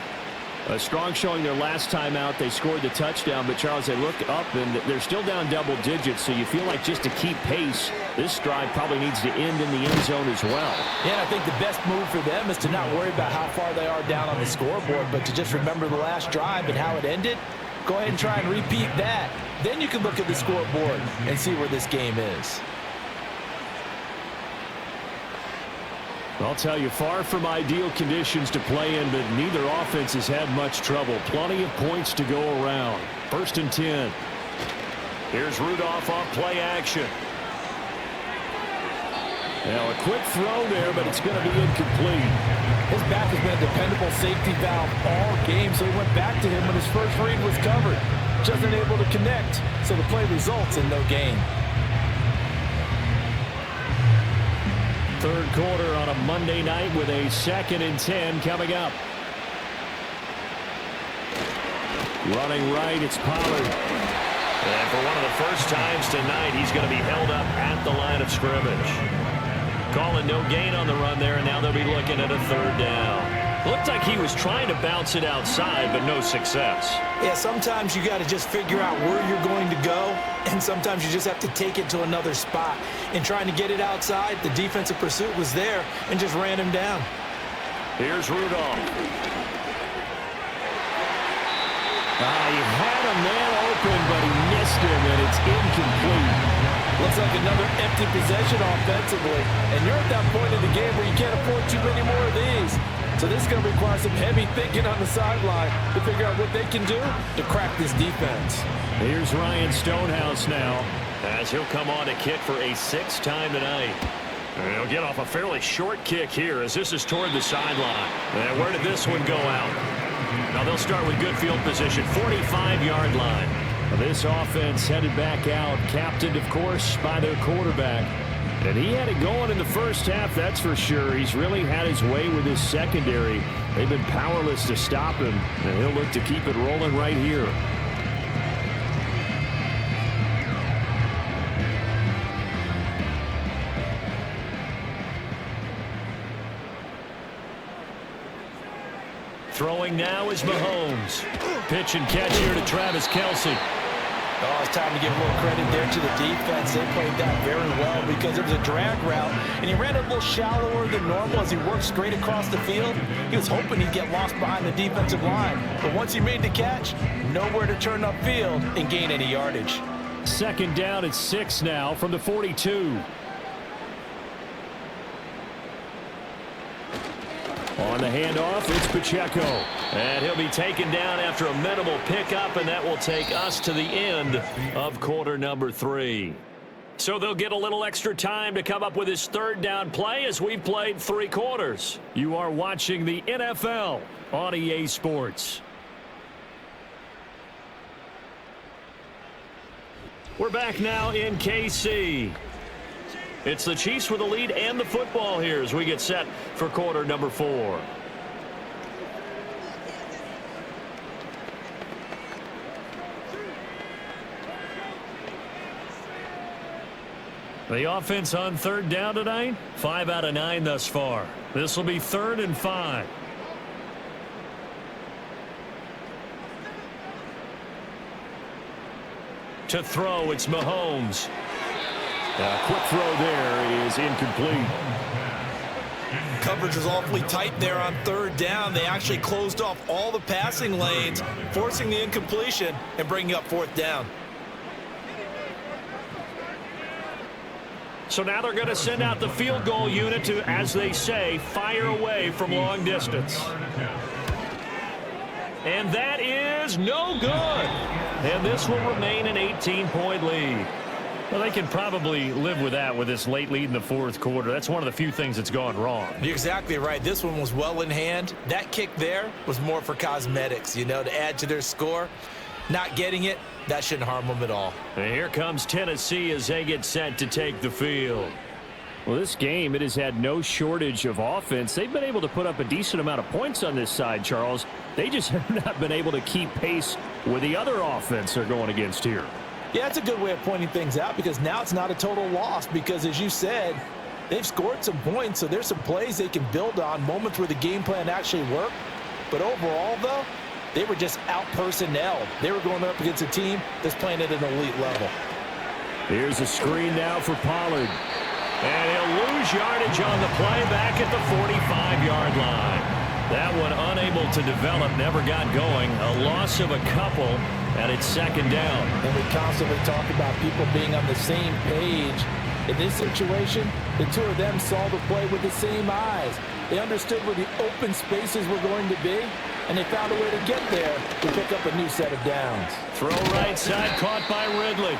Speaker 2: A strong showing their last time out. They scored the touchdown, but Charles, they look up and they're still down double digits, so you feel like just to keep pace, this drive probably needs to end in the end zone as well.
Speaker 3: Yeah, I think the best move for them is to not worry about how far they are down on the scoreboard, but to just remember the last drive and how it ended. Go ahead and try and repeat that. Then you can look at the scoreboard and see where this game is.
Speaker 2: I'll tell you, far from ideal conditions to play in, but neither offense has had much trouble. Plenty of points to go around. 1st and 10. Here's Rudolph off play action. Now a quick throw there, but it's going to be incomplete.
Speaker 3: His back has been a dependable safety valve all game, so he went back to him when his first read was covered. Just unable to connect, so the play results in no gain.
Speaker 2: 3rd quarter on a Monday night with a 2nd and 10 coming up. Running right, it's Pollard. And for one of the first times tonight, he's going to be held up at the line of scrimmage. Calling no gain on the run there, and now they'll be looking at a 3rd down. Looked like he was trying to bounce it outside, but no success.
Speaker 3: Yeah, sometimes you got to just figure out where you're going to go, and sometimes you just have to take it to another spot. In trying to get it outside, the defensive pursuit was there and just ran him down.
Speaker 2: Here's Rudolph. He had a man open, but he missed him, and it's incomplete.
Speaker 3: Looks like another empty possession offensively, and you're at that point in the game where you can't afford too many more of these. So this is going to require some heavy thinking on the sideline to figure out what they can do to crack this defense.
Speaker 2: Here's Ryan Stonehouse now, as he'll come on to kick for a 6th time tonight. And he'll get off a fairly short kick here as this is toward the sideline. And where did this one go out? Now they'll start with good field position, 45-yard line. This offense headed back out, captained, of course, by their quarterback. And he had it going in the first half, that's for sure. He's really had his way with his secondary. They've been powerless to stop him, and he'll look to keep it rolling right here. Throwing now is Mahomes. Pitch and catch here to Travis Kelce.
Speaker 3: Oh, it's time to give a little credit there to the defense. They played that very well because it was a drag route, and he ran a little shallower than normal as he worked straight across the field. He was hoping he'd get lost behind the defensive line, but once he made the catch, nowhere to turn upfield and gain any yardage.
Speaker 2: 2nd down at 6 now from the 42. On the handoff, it's Pacheco. And he'll be taken down after a minimal pickup, and that will take us to the end of quarter number 3. So they'll get a little extra time to come up with his third down play as we've played 3 quarters. You are watching the NFL on EA Sports. We're back now in KC. It's the Chiefs with the lead and the football here as we get set for quarter number 4. The offense on third down tonight, 5 out of 9 thus far. This will be 3rd and 5. To throw, it's Mahomes. Quick throw there is incomplete.
Speaker 3: Coverage was awfully tight there on third down. They actually closed off all the passing lanes, forcing the incompletion and bringing up 4th down.
Speaker 2: So now they're going to send out the field goal unit to, as they say, fire away from long distance. And that is no good. And this will remain an 18-point lead. Well, they can probably live with that with this late lead in the 4th quarter. That's one of the few things that's gone wrong.
Speaker 3: You're exactly right. This one was well in hand. That kick there was more for cosmetics, you know, to add to their score. Not getting it, that shouldn't harm them at all.
Speaker 2: And here comes Tennessee as they get set to take the field. Well, this game, it has had no shortage of offense. They've been able to put up a decent amount of points on this side, Charles. They just have not been able to keep pace with the other offense they're going against here.
Speaker 3: Yeah, that's a good way of pointing things out because now it's not a total loss because, as you said, they've scored some points, so there's some plays they can build on, moments where the game plan actually worked. But overall, though, they were just out-personnelled. They were going up against a team that's playing at an elite level.
Speaker 2: Here's a screen now for Pollard. And he'll lose yardage on the play back at the 45-yard line. That one unable to develop, never got going. A loss of a couple, and it's 2nd down.
Speaker 3: And we constantly talk about people being on the same page. In this situation, the two of them saw the play with the same eyes. They understood where the open spaces were going to be, and they found a way to get there to pick up a new set of downs.
Speaker 2: Throw right side, caught by Ridley.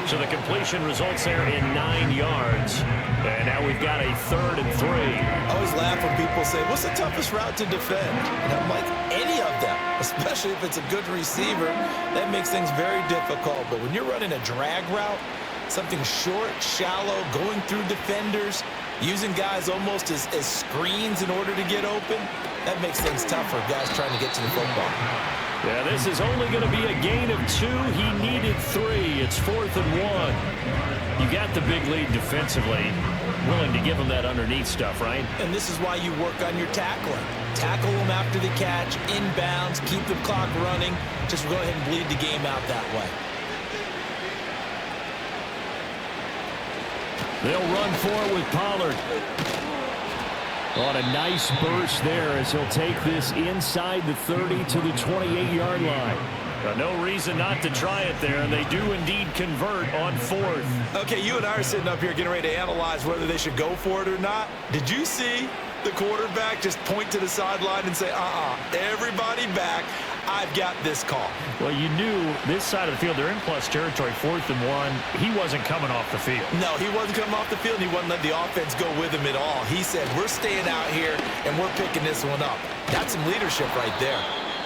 Speaker 2: So the completion results there in 9 yards. And now we've got a 3rd and 3.
Speaker 3: I always laugh when people say, what's the toughest route to defend? And I'm like, any of them, especially if it's a good receiver. That makes things very difficult. But when you're running a drag route, something short, shallow, going through defenders, using guys almost as screens in order to get open, that makes things tough for guys trying to get to the football.
Speaker 2: Yeah, this is only going to be a gain of 2. He needed 3. It's 4th and 1. You got the big lead defensively. Willing to give him that underneath stuff, right?
Speaker 3: And this is why you work on your tackling. Tackle them after the catch, inbounds, keep the clock running. Just go ahead and bleed the game out that way.
Speaker 2: They'll run for it with Pollard. On a nice burst there as he'll take this inside the 30 to the 28-yard line. No reason not to try it there, and they do indeed convert on 4th.
Speaker 3: Okay, you and I are sitting up here getting ready to analyze whether they should go for it or not. Did you see the quarterback just point to the sideline and say, everybody back, I've got this call?
Speaker 2: Well, you knew this side of the field, they're in plus territory, 4th and 1. He wasn't coming off the field.
Speaker 3: No, he wasn't coming off the field, and he wasn't letting the offense go with him at all. He said, we're staying out here, and we're picking this one up. That's some leadership right there.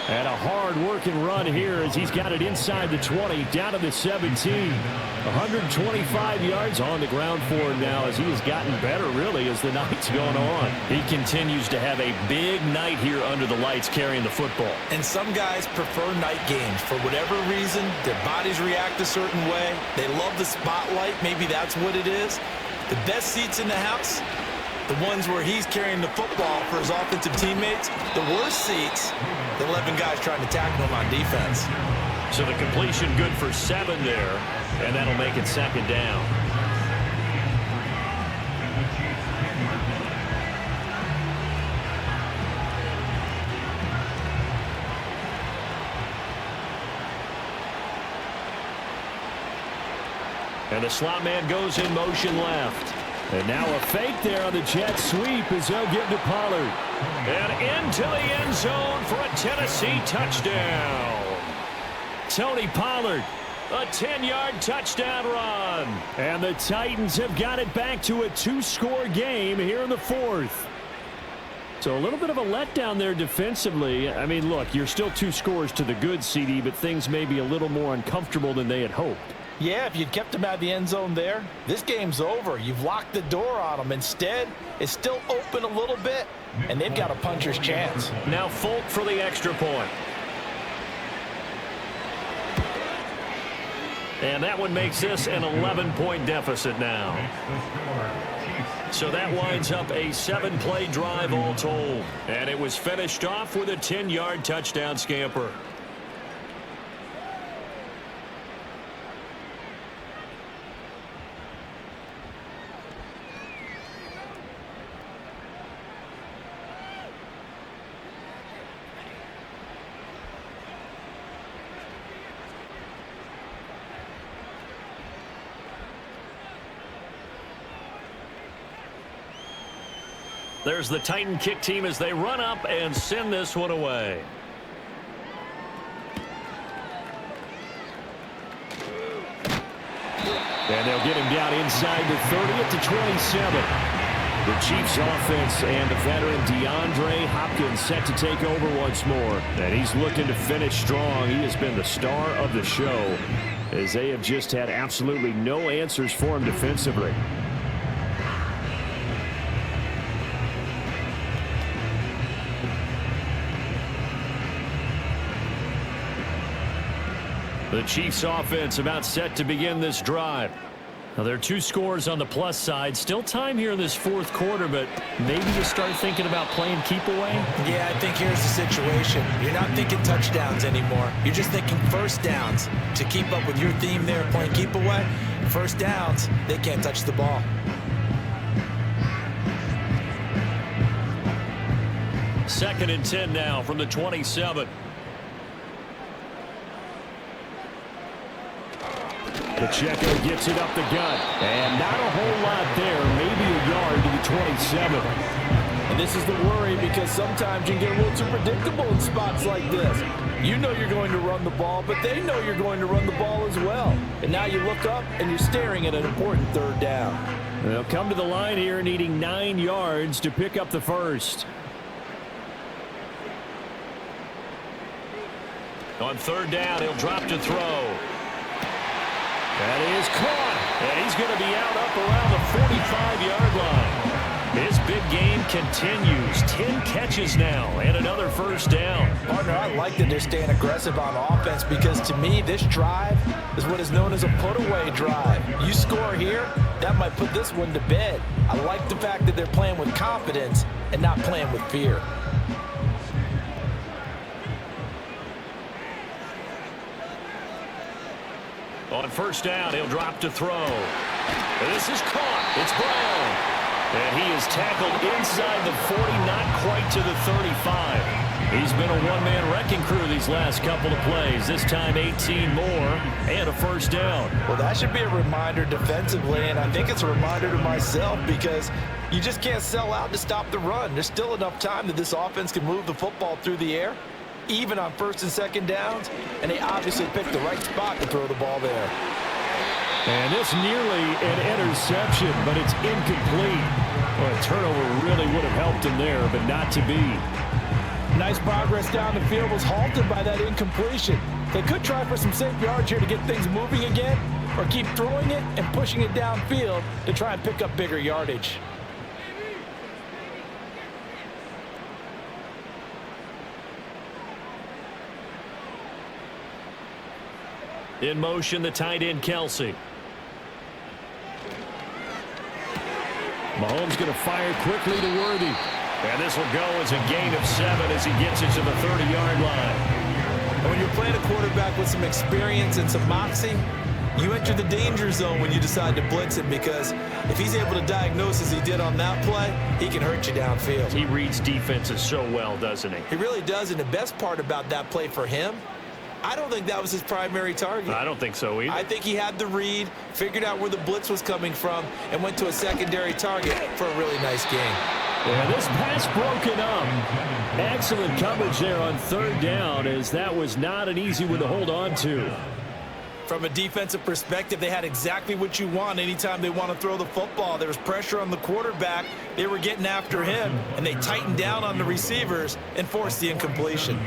Speaker 2: And a hard-working run here as he's got it inside the 20, down to the 17. 125 yards on the ground for him now as he has gotten better, really, as the night's going on. He continues to have a big night here under the lights carrying the football.
Speaker 3: And some guys prefer night games. For whatever reason, their bodies react a certain way. They love the spotlight. Maybe that's what it is. The best seats in the house, the ones where he's carrying the football for his offensive teammates. The worst seats, the 11 guys trying to tackle him on defense.
Speaker 2: So the completion good for 7 there, and that'll make it 2nd down. And the slot man goes in motion left. And now a fake there on the jet sweep as they'll give to Pollard. And into the end zone for a Tennessee touchdown. Tony Pollard A 10-yard touchdown run. And the Titans have got it back to a 2-score game here in the fourth. So a little bit of a letdown there defensively. I mean, look, you're still 2 scores to the good, CD, but things may be a little more uncomfortable than they had hoped.
Speaker 3: Yeah, if you'd kept him out of the end zone there, this game's over. You've locked the door on him. Instead, it's still open a little bit, and they've got a puncher's chance.
Speaker 2: Now Folk for the extra point. And that one makes this an 11-point deficit now. So that winds up a 7-play drive all told. And it was finished off with a 10-yard touchdown scamper. There's the Titan kick team as they run up and send this one away. And they'll get him down inside the 30 at the 27. The Chiefs offense and the veteran DeAndre Hopkins set to take over once more. And he's looking to finish strong. He has been the star of the show as they have just had absolutely no answers for him defensively. The Chiefs offense about set to begin this drive. Now there are 2 scores on the plus side. Still time here in this fourth quarter, but maybe you start thinking about playing keep away?
Speaker 3: Yeah, I think here's the situation. You're not thinking touchdowns anymore. You're just thinking first downs. To keep up with your theme there, playing keep away, first downs, they can't touch the ball.
Speaker 2: Second and 10 now from the 27. Pacheco gets it up the gut. And not a whole lot there. Maybe a yard to the 27.
Speaker 3: And this is the worry because sometimes you get a little too predictable in spots like this. You know you're going to run the ball, but they know you're going to run the ball as well. And now you look up and you're staring at an important third down.
Speaker 2: They'll come to the line here needing 9 yards to pick up the first. On third down, he'll drop to throw. That is caught, and he's going to be out up around the 45-yard line. His big game continues. 10 catches now, and another first down.
Speaker 3: Partner, I like that they're staying aggressive on offense because to me, this drive is what is known as a put-away drive. You score here, that might put this one to bed. I like the fact that they're playing with confidence and not playing with fear.
Speaker 2: On first down, he'll drop to throw. And this is caught. It's Brown. And he is tackled inside the 40, not quite to the 35. He's been a one-man wrecking crew these last couple of plays. This time 18 more and a first down.
Speaker 3: Well, that should be a reminder defensively, and I think it's a reminder to myself because you just can't sell out to stop the run. There's still enough time that this offense can move the football through the air, even on first and second downs, and they obviously picked the right spot to throw the ball there.
Speaker 2: And it's nearly an interception, but it's incomplete. Well, a turnover really would have helped him there, but not to be.
Speaker 3: Nice progress down the field was halted by that incompletion. They could try for some safe yards here to get things moving again, or keep throwing it and pushing it downfield to try and pick up bigger yardage.
Speaker 2: In motion, the tight end, Kelsey. Mahomes going to fire quickly to Worthy. And this will go as a gain of 7 as he gets it to the 30-yard line.
Speaker 3: When you're playing a quarterback with some experience and some moxie, you enter the danger zone when you decide to blitz him because if he's able to diagnose as he did on that play, he can hurt you downfield.
Speaker 2: He reads defenses so well, doesn't he?
Speaker 3: He really does, and the best part about that play for him, I don't think that was his primary target.
Speaker 2: I don't think so either.
Speaker 3: I think he had the read, figured out where the blitz was coming from, and went to a secondary target for a really nice game.
Speaker 2: Yeah, this pass broken up. Excellent coverage there on third down as that was not an easy one to hold on to.
Speaker 3: From a defensive perspective, they had exactly what you want anytime they want to throw the football. There was pressure on the quarterback. They were getting after him, and they tightened down on the receivers and forced the incompletion.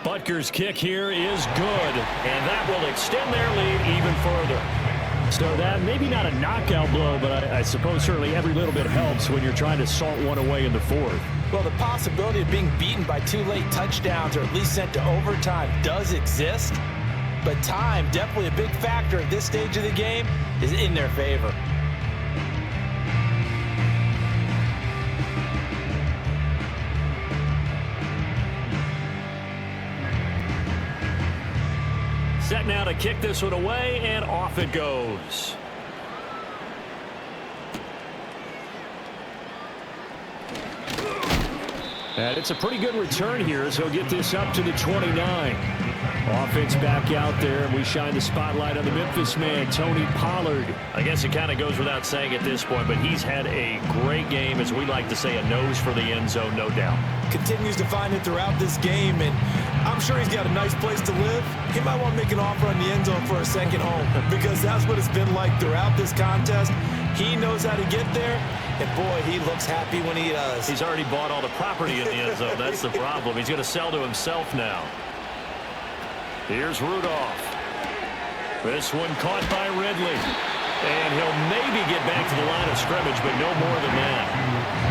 Speaker 2: Butker's kick here is good, and that will extend their lead even further. So that maybe not a knockout blow, but I suppose certainly every little bit helps when you're trying to salt one away in the fourth.
Speaker 3: Well, the possibility of being beaten by 2 late touchdowns or at least sent to overtime does exist, but time, definitely a big factor at this stage of the game, is in their favor.
Speaker 2: Set now to kick this one away, and off it goes. And it's a pretty good return here as he'll get this up to the 29. Offense back out there, and we shine the spotlight on the Memphis man, Tony Pollard. I guess it kind of goes without saying at this point, but he's had a great game, as we like to say, a nose for the end zone, no doubt.
Speaker 3: Continues to find it throughout this game, and I'm sure he's got a nice place to live. He might want to make an offer on the end zone for a second home, because that's what it's been like throughout this contest. He knows how to get there, and boy, he looks happy when he does.
Speaker 2: He's already bought all the property in the end zone. That's the problem. He's going to sell to himself now. Here's Rudolph. This one caught by Ridley. And he'll maybe get back to the line of scrimmage, but no more than that.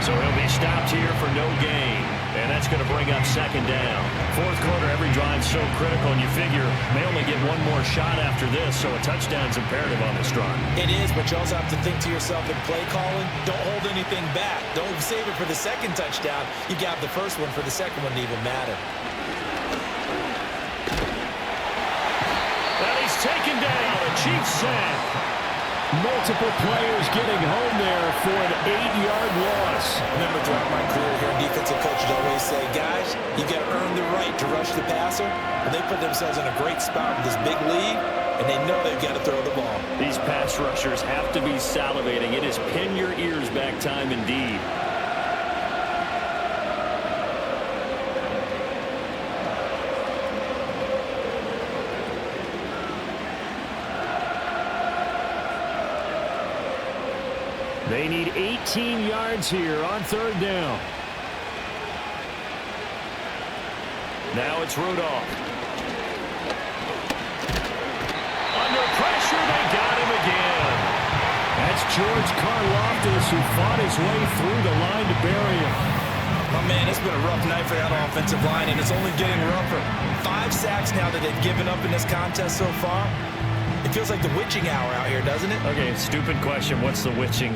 Speaker 2: So he'll be stopped here for no gain. And that's going to bring up second down. Fourth quarter, every drive's so critical, and you figure they only get one more shot after this, so a touchdown's imperative on this drive.
Speaker 3: It is, but you also have to think to yourself in play calling, don't hold anything back. Don't save it for the second touchdown. You got the first one for the second one to even matter.
Speaker 2: And he's taken down, a Chiefs sack. Multiple players getting home there for an 8-yard loss.
Speaker 3: Remember, throughout my career here, defensive coaches always say, guys, you got to earn the right to rush the passer. And they put themselves in a great spot with this big lead, and they know they've got to throw the ball.
Speaker 2: These pass rushers have to be salivating. It is pin your ears back time indeed. They need 18 yards here on third down. Now it's Rudolph. Under pressure, they got him again. That's George Karlaftis, who fought his way through the line to bury him.
Speaker 3: Oh, man, it's been a rough night for that offensive line, and it's only getting rougher. 5 sacks now that they've given up in this contest so far. It feels like the witching hour out here, doesn't it?
Speaker 2: Okay, stupid question. What's the witching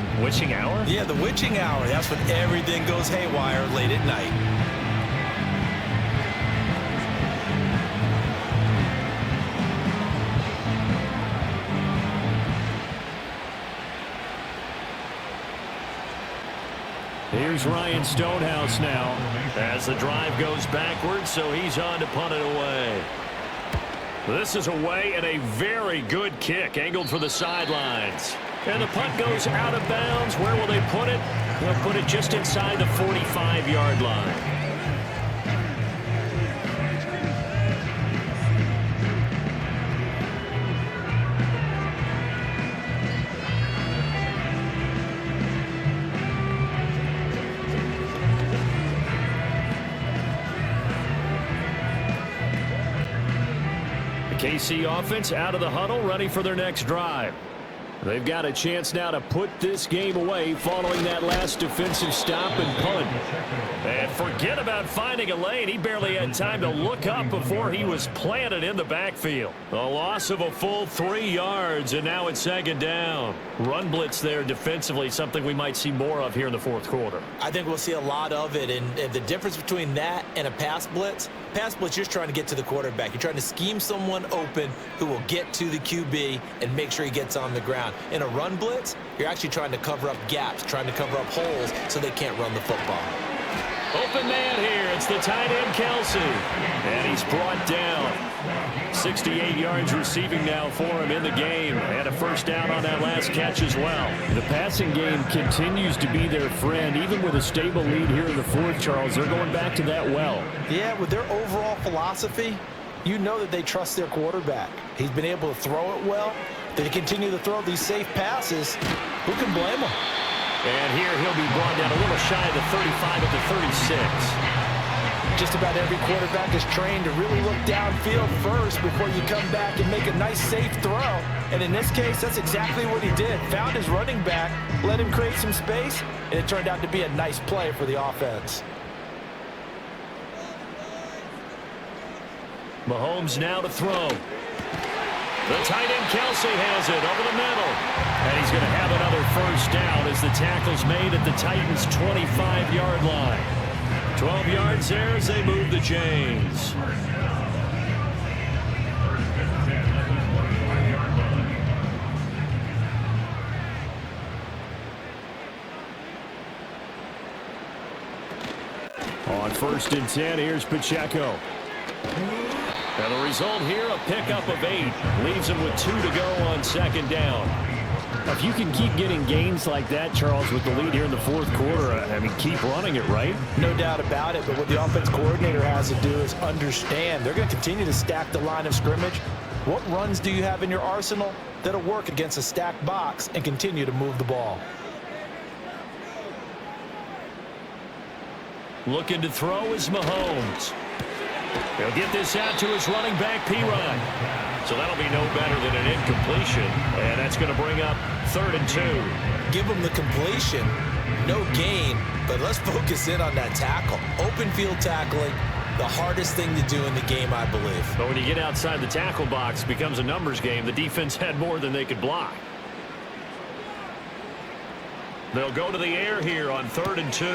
Speaker 2: hour?
Speaker 3: Yeah, the witching hour. That's when everything goes haywire late at night.
Speaker 2: Here's Ryan Stonehouse now as the drive goes backwards, so he's on to punt it away. This is away and a very good kick, angled for the sidelines. And the punt goes out of bounds. Where will they put it? They'll put it just inside the 45-yard line. KC offense out of the huddle, ready for their next drive. They've got a chance now to put this game away following that last defensive stop and punt. And forget about finding a lane. He barely had time to look up before he was planted in the backfield. A loss of a full 3 yards, and now it's second down. Run blitz there defensively, something we might see more of here in the fourth quarter.
Speaker 3: I think we'll see a lot of it, and the difference between that and a pass blitz, you're just trying to get to the quarterback. You're trying to scheme someone open who will get to the QB and make sure he gets on the ground. In a run blitz, you're actually trying to cover up gaps, trying to cover up holes so they can't run the football.
Speaker 2: Open man here. It's the tight end, Kelsey. And he's brought down. 68 yards receiving now for him in the game. And a first down on that last catch as well. The passing game continues to be their friend. Even with a stable lead here in the fourth, Charles, they're going back to that well.
Speaker 3: Yeah, with their overall philosophy, you know that they trust their quarterback. He's been able to throw it well. They continue to throw these safe passes. Who can blame them?
Speaker 2: And here he'll be brought down a little shy of the 35 at the 36.
Speaker 3: Just about every quarterback is trained to really look downfield first before you come back and make a nice safe throw. And in this case, that's exactly what he did. Found his running back, let him create some space, and it turned out to be a nice play for the offense.
Speaker 2: Mahomes now to throw. The tight end, Kelsey, has it over the middle. And he's going to have another first down as the tackle's made at the Titans' 25-yard line. 12 yards there as they move the chains. On 1st and 10, here's Pacheco. And the result here, a pickup of 8. Leaves him with 2 to go on 2nd down. If you can keep getting gains like that, Charles, with the lead here in the fourth quarter, I mean, keep running it, right?
Speaker 3: No doubt about it, but what the offense coordinator has to do is understand. They're going to continue to stack the line of scrimmage. What runs do you have in your arsenal that'll work against a stacked box and continue to move the ball?
Speaker 2: Looking to throw is Mahomes. He'll get this out to his running back, P-Rod. So that'll be no better than an incompletion. And that's going to bring up 3rd and 2.
Speaker 3: Give him the completion. No gain, but let's focus in on that tackle. Open field tackling, the hardest thing to do in the game, I believe.
Speaker 2: But when you get outside the tackle box, it becomes a numbers game. The defense had more than they could block. They'll go to the air here on 3rd and 2.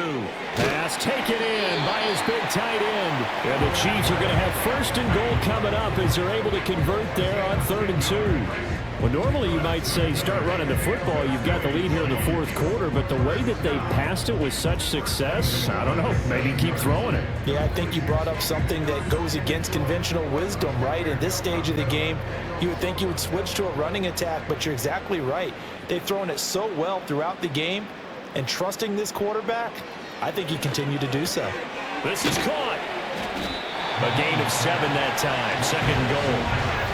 Speaker 2: Pass taken in by his big tight end. And the Chiefs are going to have 1st and goal coming up as they're able to convert there on 3rd and 2. Well, normally you might say start running the football. You've got the lead here in the fourth quarter, but the way that they've passed it with such success, I don't know, maybe keep throwing it.
Speaker 3: Yeah, I think you brought up something that goes against conventional wisdom, right? At this stage of the game, you would think you would switch to a running attack, but you're exactly right. They've thrown it so well throughout the game, and trusting this quarterback, I think he continued to do so.
Speaker 2: This is caught. A gain of 7 that time, 2nd and goal.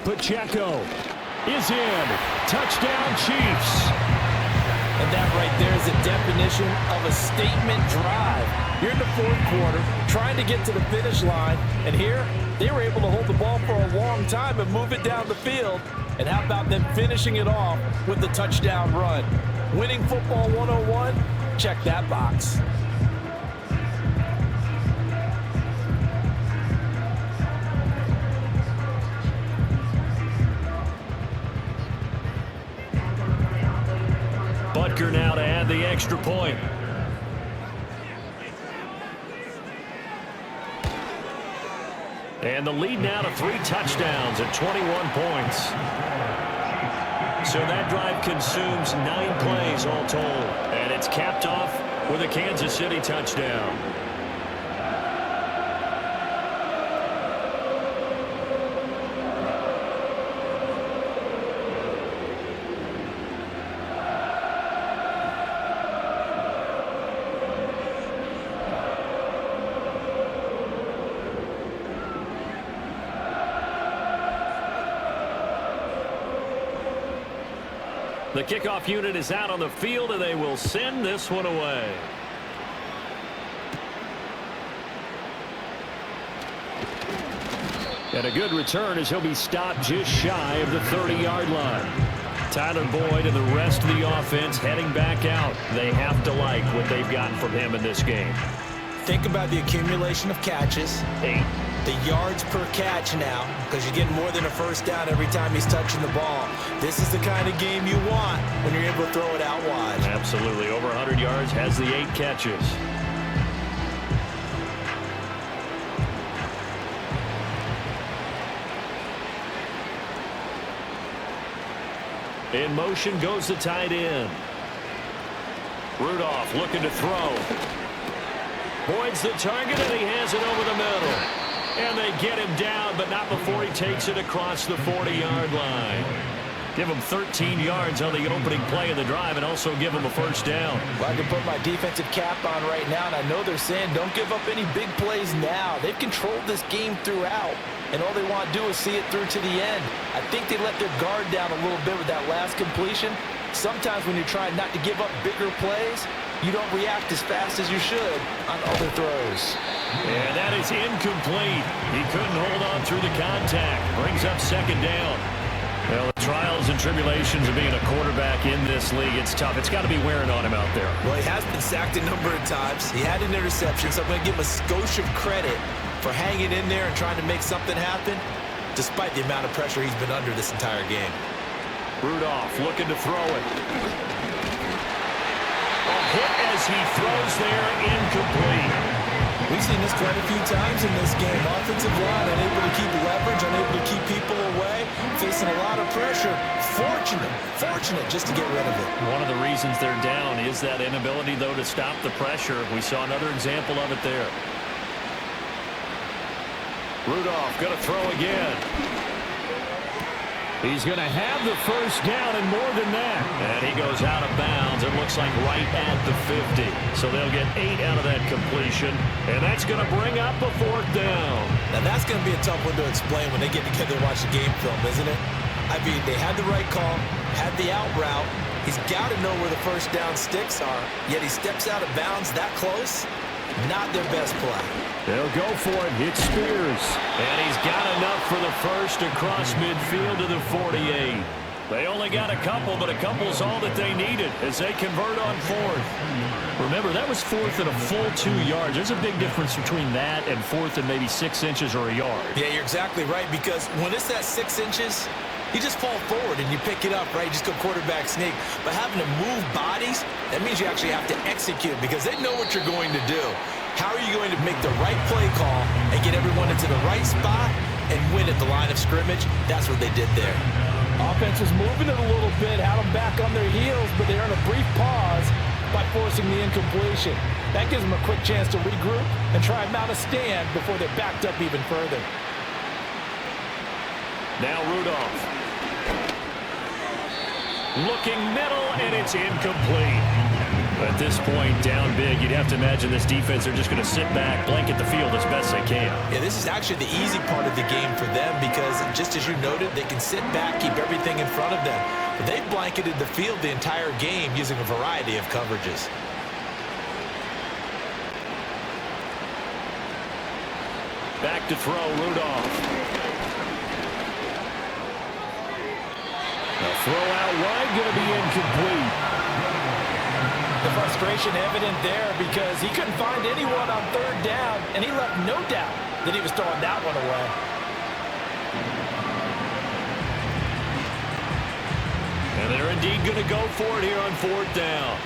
Speaker 2: Pacheco is in. Touchdown, Chiefs.
Speaker 3: And that right there is the definition of a statement drive. You're in the fourth quarter, trying to get to the finish line, and here they were able to hold the ball for a long time and move it down the field. And how about them finishing it off with the touchdown run? Winning football 101? Check that box.
Speaker 2: Butker now to add the extra point. And the lead now to 3 touchdowns at 21 points. So that drive consumes 9 plays all told. And it's capped off with a Kansas City touchdown. The kickoff unit is out on the field, and they will send this one away. And a good return as he'll be stopped just shy of the 30-yard line. Tyler Boyd and the rest of the offense heading back out. They have to like what they've gotten from him in this game.
Speaker 3: Think about the accumulation of catches.
Speaker 2: 8.
Speaker 3: The yards per catch now, because you're getting more than a first down every time he's touching the ball. This is the kind of game you want when you're able to throw it out wide.
Speaker 2: Absolutely. Over 100 yards, has the 8 catches. In motion goes the tight end. Rudolph looking to throw. Voids the target, and he has it over the middle. And they get him down, but not before he takes it across the 40-yard line. Give him 13 yards on the opening play of the drive and also give him a first down.
Speaker 3: Well, I can put my defensive cap on right now, and I know they're saying don't give up any big plays now. They've controlled this game throughout, and all they want to do is see it through to the end. I think they let their guard down a little bit with that last completion. Sometimes when you're trying not to give up bigger plays, you don't react as fast as you should on other throws.
Speaker 2: And that is incomplete. He couldn't hold on through the contact. Brings up second down. Well, the trials and tribulations of being a quarterback in this league, it's tough. It's got to be wearing on him out there.
Speaker 3: Well, he has been sacked a number of times. He had an interception, so I'm going to give him a skosh of credit for hanging in there and trying to make something happen, despite the amount of pressure he's been under this entire game.
Speaker 2: Rudolph looking to throw it. A hit as he throws there, incomplete.
Speaker 3: We've seen this quite a few times in this game. Offensive line unable to keep leverage, unable to keep people away, facing a lot of pressure. Fortunate just to get rid of it.
Speaker 2: One of the reasons they're down is that inability, though, to stop the pressure. We saw another example of it there. Rudolph going to throw again. He's going to have the first down and more than that. And he goes out of bounds. It looks like right at the 50. So they'll get 8 out of that completion. And that's going to bring up a 4th down.
Speaker 3: Now that's going to be a tough one to explain when they get together and watch the game film, isn't it? I mean, they had the right call, had the out route. He's got to know where the first down sticks are. Yet he steps out of bounds that close. Not their best play.
Speaker 2: They'll go for it. It's Spears. And he's got enough for the first across midfield to the 48. They only got a couple, but a couple's all that they needed as they convert on 4th. Remember, that was 4th and a full 2 yards. There's a big difference between that and 4th and maybe 6 inches or a yard.
Speaker 3: Yeah, you're exactly right, because when it's that 6 inches, you just fall forward and you pick it up, right? You just go quarterback sneak. But having to move bodies, that means you actually have to execute because they know what you're going to do. How are you going to make the right play call and get everyone into the right spot and win at the line of scrimmage? That's what they did there. Offense is moving it a little bit, had them back on their heels, but they earn a brief pause by forcing the incompletion. That gives them a quick chance to regroup and try and mount a stand before they're backed up even further.
Speaker 2: Now Rudolph. Looking middle, and it's incomplete. At this point, down big, you'd have to imagine this defense are just going to sit back, blanket the field as best they can.
Speaker 3: Yeah, this is actually the easy part of the game for them because, just as you noted, they can sit back, keep everything in front of them. But they've blanketed the field the entire game using a variety of coverages.
Speaker 2: Back to throw, Rudolph. A throw out wide, going to be incomplete.
Speaker 3: The frustration evident there because he couldn't find anyone on 3rd down, and he left no doubt that he was throwing that one away.
Speaker 2: And they're indeed going to go for it here on 4th down.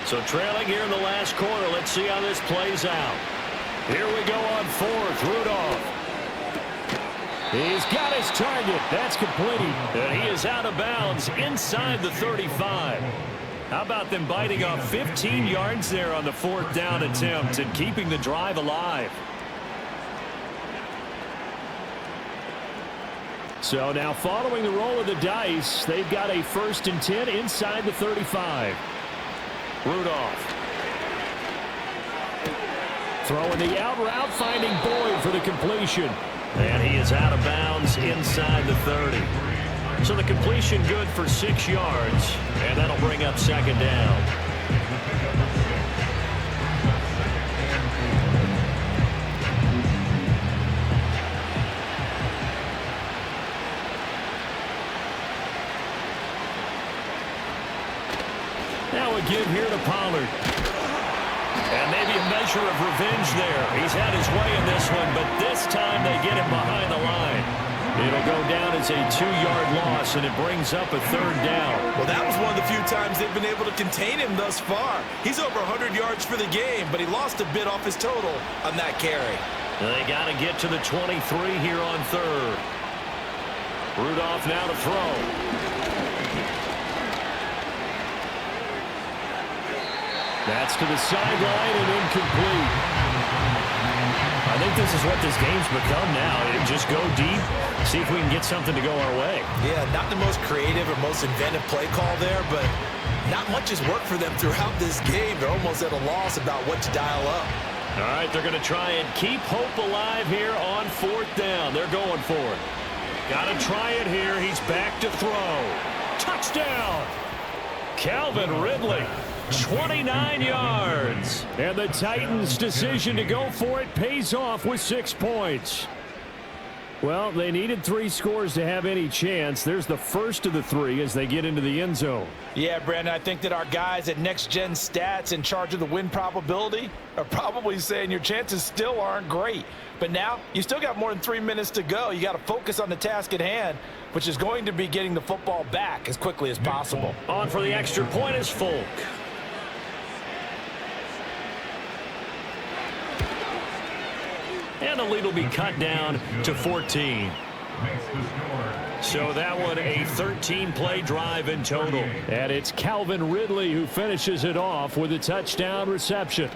Speaker 2: So trailing here in the last quarter, let's see how this plays out. Here we go on 4th, Rudolph. He's got his target. That's complete. And he is out of bounds inside the 35. How about them biting off 15 yards there on the 4th down attempt and keeping the drive alive? So now following the roll of the dice, they've got a 1st and 10 inside the 35. Rudolph. Throwing the out route, finding Boyd for the completion. And he is out of bounds inside the 30. So the completion good for 6 yards, and that'll bring up 2nd down. Now a give here to Pollard. And maybe a measure of revenge there. He's had his way in this one, but this time they get him behind the line. It'll go down as a 2-yard loss, and it brings up a 3rd down.
Speaker 3: Well, that was one of the few times they've been able to contain him thus far. He's over 100 yards for the game, but he lost a bit off his total on that carry.
Speaker 2: They got to get to the 23 here on 3rd. Rudolph now to throw. That's to the sideline and incomplete. I think this is what this game's become now. Just go deep, see if we can get something to go our way.
Speaker 3: Yeah, not the most creative or most inventive play call there, but not much has worked for them throughout this game. They're almost at a loss about what to dial up.
Speaker 2: All right, they're going to try and keep hope alive here on 4th down. They're going for it. Got to try it here. He's back to throw. Touchdown! Calvin Ridley. 29 yards. And the Titans' decision to go for it pays off with 6 points. Well, they needed 3 scores to have any chance. There's the first of the 3 as they get into the end zone.
Speaker 3: Yeah, Brandon, I think that our guys at Next Gen Stats in charge of the win probability are probably saying your chances still aren't great. But now you still got more than 3 minutes to go. You got to focus on the task at hand, which is going to be getting the football back as quickly as possible.
Speaker 2: On for the extra point is Folk. And the lead will be cut down to 14. So that one a 13-play drive in total. And it's Calvin Ridley who finishes it off with a touchdown reception.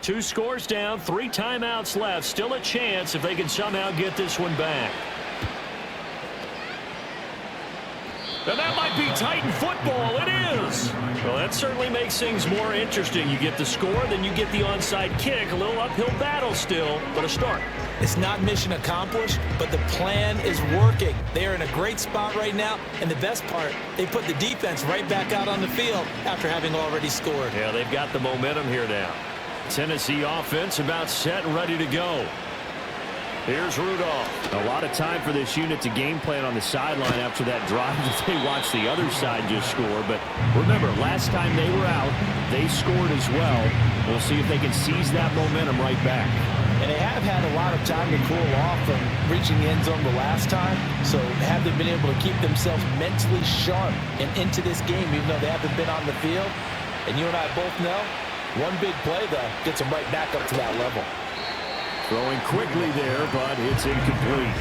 Speaker 2: Two scores down, 3 timeouts left. Still a chance if they can somehow get this one back. And that might be Titan football. It is. Well, that certainly makes things more interesting. You get the score, then you get the onside kick. A little uphill battle still, but a start.
Speaker 3: It's not mission accomplished, but the plan is working. They are in a great spot right now, and the best part, they put the defense right back out on the field after having already scored.
Speaker 2: Yeah, they've got the momentum here now. Tennessee offense about set and ready to go. Here's Rudolph. A lot of time for this unit to game plan on the sideline after that drive that they watched the other side just score. But remember, last time they were out, they scored as well. We'll see if they can seize that momentum right back.
Speaker 3: And they have had a lot of time to cool off from reaching the end zone the last time. So have they been able to keep themselves mentally sharp and into this game, even though they haven't been on the field? And you and I both know, one big play, though, gets them right back up to that level.
Speaker 2: Throwing quickly there, but it's incomplete.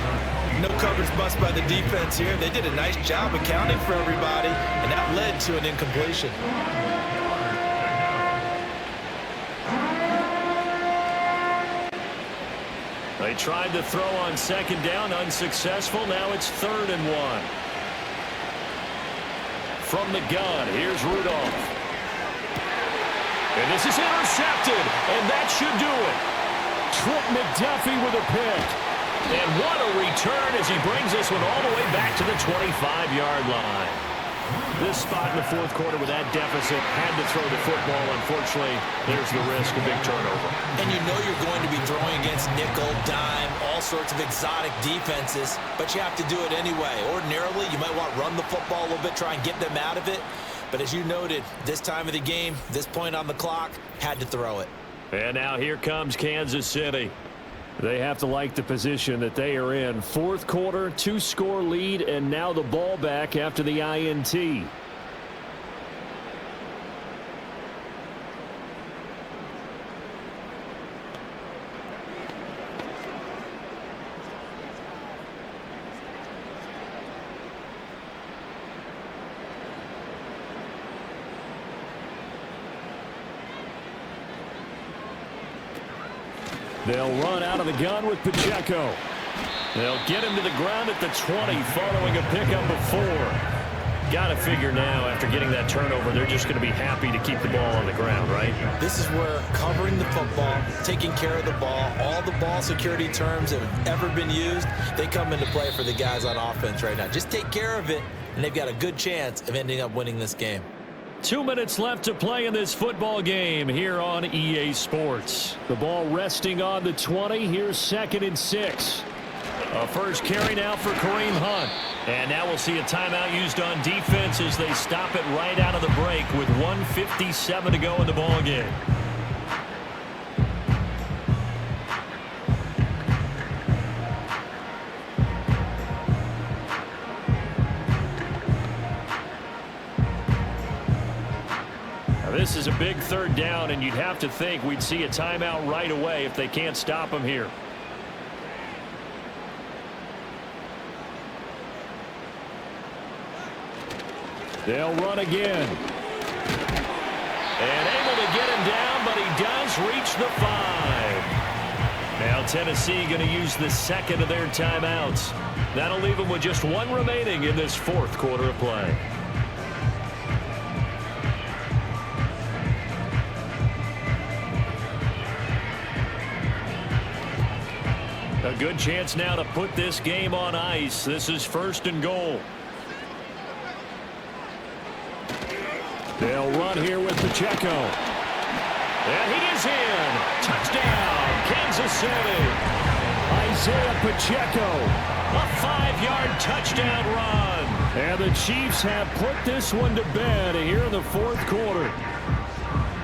Speaker 3: No coverage bust by the defense here. They did a nice job accounting for everybody, and that led to an incompletion.
Speaker 2: They tried to throw on second down, unsuccessful. Now it's 3rd and 1. From the gun, here's Rudolph. And this is intercepted, and that should do it. Trip McDuffie with a pick. And what a return as he brings this one all the way back to the 25-yard line. This spot in the 4th quarter with that deficit, had to throw the football. Unfortunately, there's the risk of big turnover.
Speaker 3: And you know you're going to be throwing against nickel, dime, all sorts of exotic defenses, but you have to do it anyway. Ordinarily, you might want to run the football a little bit, try and get them out of it. But as you noted, this time of the game, this point on the clock, had to throw it.
Speaker 2: And now here comes Kansas City. They have to like the position that they are in. 4th quarter, 2-score lead, and now the ball back after the INT. They'll run out of the gun with Pacheco. They'll get him to the ground at the 20 following a pickup of 4. Got to figure now, after getting that turnover, they're just going to be happy to keep the ball on the ground, right?
Speaker 3: This is where covering the football, taking care of the ball, all the ball security terms that have ever been used, they come into play for the guys on offense right now. Just take care of it, and they've got a good chance of ending up winning this game.
Speaker 2: 2 minutes left to play in this football game here on EA Sports. The ball resting on the 20. Here's 2nd and 6. A first carry now for Kareem Hunt. And now we'll see a timeout used on defense as they stop it right out of the break with 1:57 to go in the ball game. This is a big 3rd down, and you'd have to think we'd see a timeout right away if they can't stop him here. They'll run again. And able to get him down, but he does reach the 5. Now Tennessee going to use the 2nd of their timeouts. That'll leave them with just 1 remaining in this 4th quarter of play. A good chance now to put this game on ice. This is 1st and goal. They'll run here with Pacheco. And he is in. Touchdown, Kansas City. Isaiah Pacheco. A 5-yard touchdown run. And the Chiefs have put this one to bed here in the 4th quarter.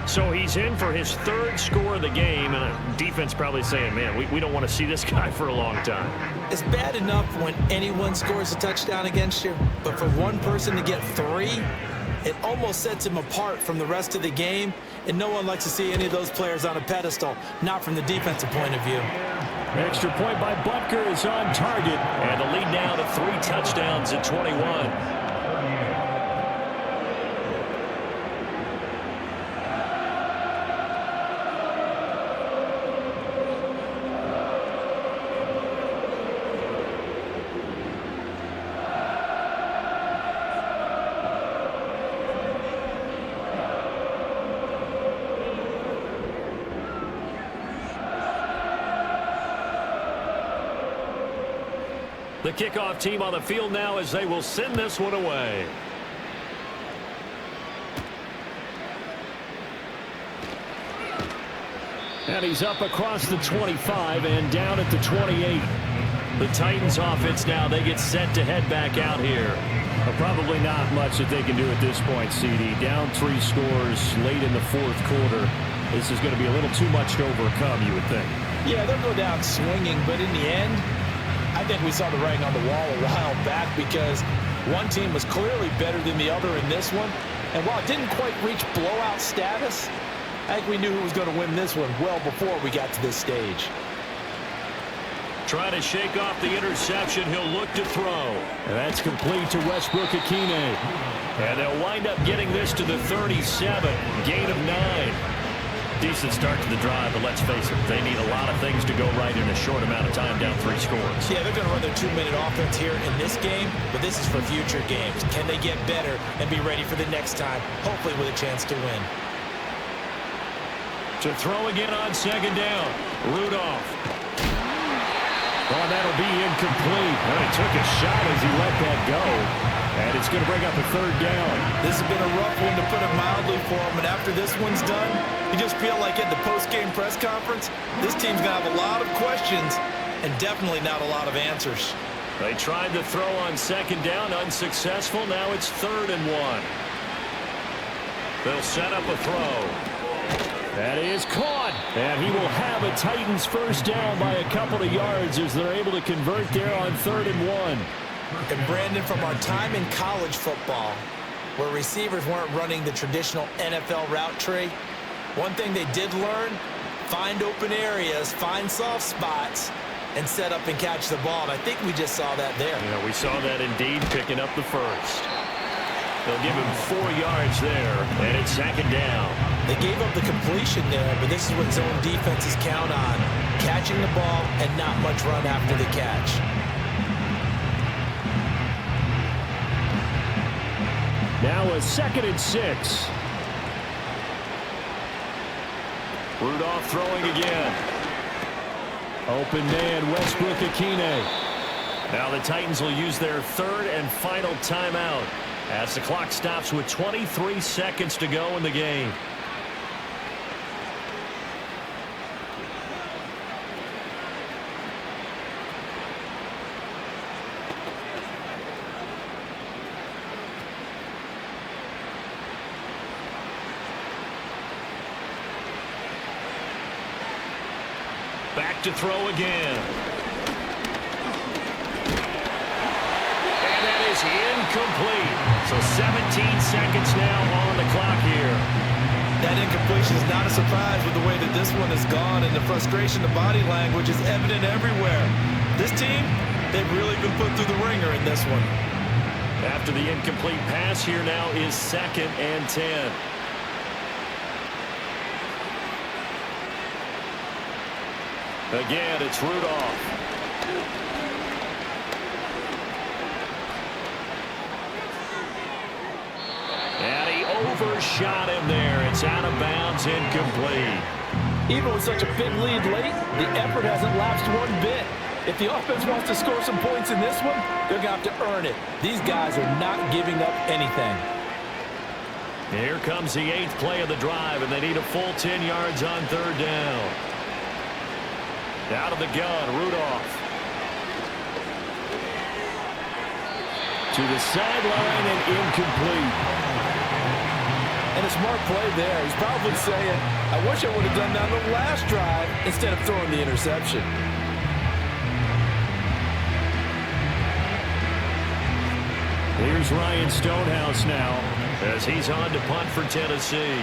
Speaker 2: So he's in for his 3rd score of the game, and defense probably saying, man, we don't want to see this guy for a long time.
Speaker 3: It's bad enough when anyone scores a touchdown against you, but for one person to get 3, it almost sets him apart from the rest of the game, and no one likes to see any of those players on a pedestal, not from the defensive point of view.
Speaker 2: Extra point by Butker is on target, and the lead now to 3 touchdowns at 21. The kickoff team on the field now as they will send this one away. And he's up across the 25 and down at the 28. The Titans offense now, they get set to head back out here. Probably not much that they can do at this point, CD. Down 3 scores late in the 4th quarter. This is going to be a little too much to overcome, you would think.
Speaker 3: Yeah, they'll go down swinging, but in the end, I think we saw the writing on the wall a while back because one team was clearly better than the other in this one. And while it didn't quite reach blowout status, I think we knew who was going to win this one well before we got to this stage.
Speaker 2: Trying to shake off the interception. He'll look to throw. And that's complete to Westbrook-Akine. And they'll wind up getting this to the 37. Gain of 9. Decent start to the drive, but let's face it, they need a lot of things to go right in a short amount of time, down 3 scores.
Speaker 3: Yeah, they're going to run their 2-minute offense here in this game, but this is for future games. Can they get better and be ready for the next time, hopefully with a chance to win?
Speaker 2: To throw again on 2nd down. Rudolph. Oh, that'll be incomplete. And he took a shot as he let that go. And it's going to bring up a 3rd down.
Speaker 3: This has been a rough one, to put it mildly, for him. And after this one's done, you just feel like at the post-game press conference, this team's going to have a lot of questions and definitely not a lot of answers.
Speaker 2: They tried to throw on 2nd down, unsuccessful. Now it's 3rd and 1. They'll set up a throw. That is caught. And he will have a Titans 1st down by a couple of yards as they're able to convert there on 3rd and 1.
Speaker 3: And Brandon, from our time in college football, where receivers weren't running the traditional NFL route tree, one thing they did learn, find open areas, find soft spots, and set up and catch the ball. And I think we just saw that there.
Speaker 2: Yeah, we saw that indeed, picking up the 1st. They'll give him 4 yards there, and it's 2nd down.
Speaker 3: They gave up the completion there, but this is what zone defenses count on, catching the ball and not much run after the catch.
Speaker 2: Now a 2nd and 6. Rudolph throwing again. Open man, Westbrook-Akine. Now the Titans will use their 3rd and final timeout As the clock stops with 23 seconds to go in the game. Back to throw again. And that is incomplete. So 17 seconds now on the clock here.
Speaker 3: That incompletion is not a surprise with the way that this one has gone, and the frustration, the body language is evident everywhere. This team, they've really been put through the ringer in this one.
Speaker 2: After the incomplete pass, here now is 2nd and 10. Again, it's Rudolph. And he overshot him there. It's out of bounds, incomplete.
Speaker 3: Even with such a big lead late, the effort hasn't lapsed one bit. If the offense wants to score some points in this one, they're going to have to earn it. These guys are not giving up anything.
Speaker 2: Here comes the 8th play of the drive, and they need a full 10 yards on 3rd down. Out of the gun, Rudolph. To the sideline and incomplete.
Speaker 3: And a smart play there. He's probably saying, I wish I would have done that on the last drive instead of throwing the interception.
Speaker 2: Here's Ryan Stonehouse now as he's on to punt for Tennessee.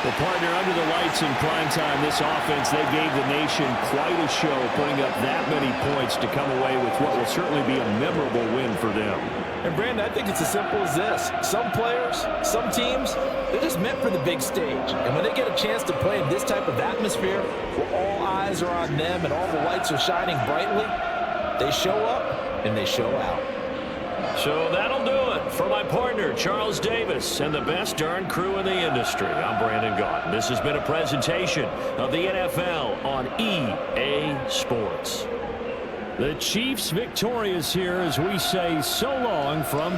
Speaker 2: Well, partner, under the lights in prime time, this offense, they gave the nation quite a show, putting up that many points to come away with what will certainly be a memorable win for them.
Speaker 3: And, Brandon, I think it's as simple as this. Some players, some teams, they're just meant for the big stage. And when they get a chance to play in this type of atmosphere where all eyes are on them and all the lights are shining brightly, they show up and they show out.
Speaker 2: So that'll do it for my partner, Charles Davis, and the best darn crew in the industry. I'm Brandon Gaughan. This has been a presentation of the NFL on EA Sports. The Chiefs victorious here as we say so long from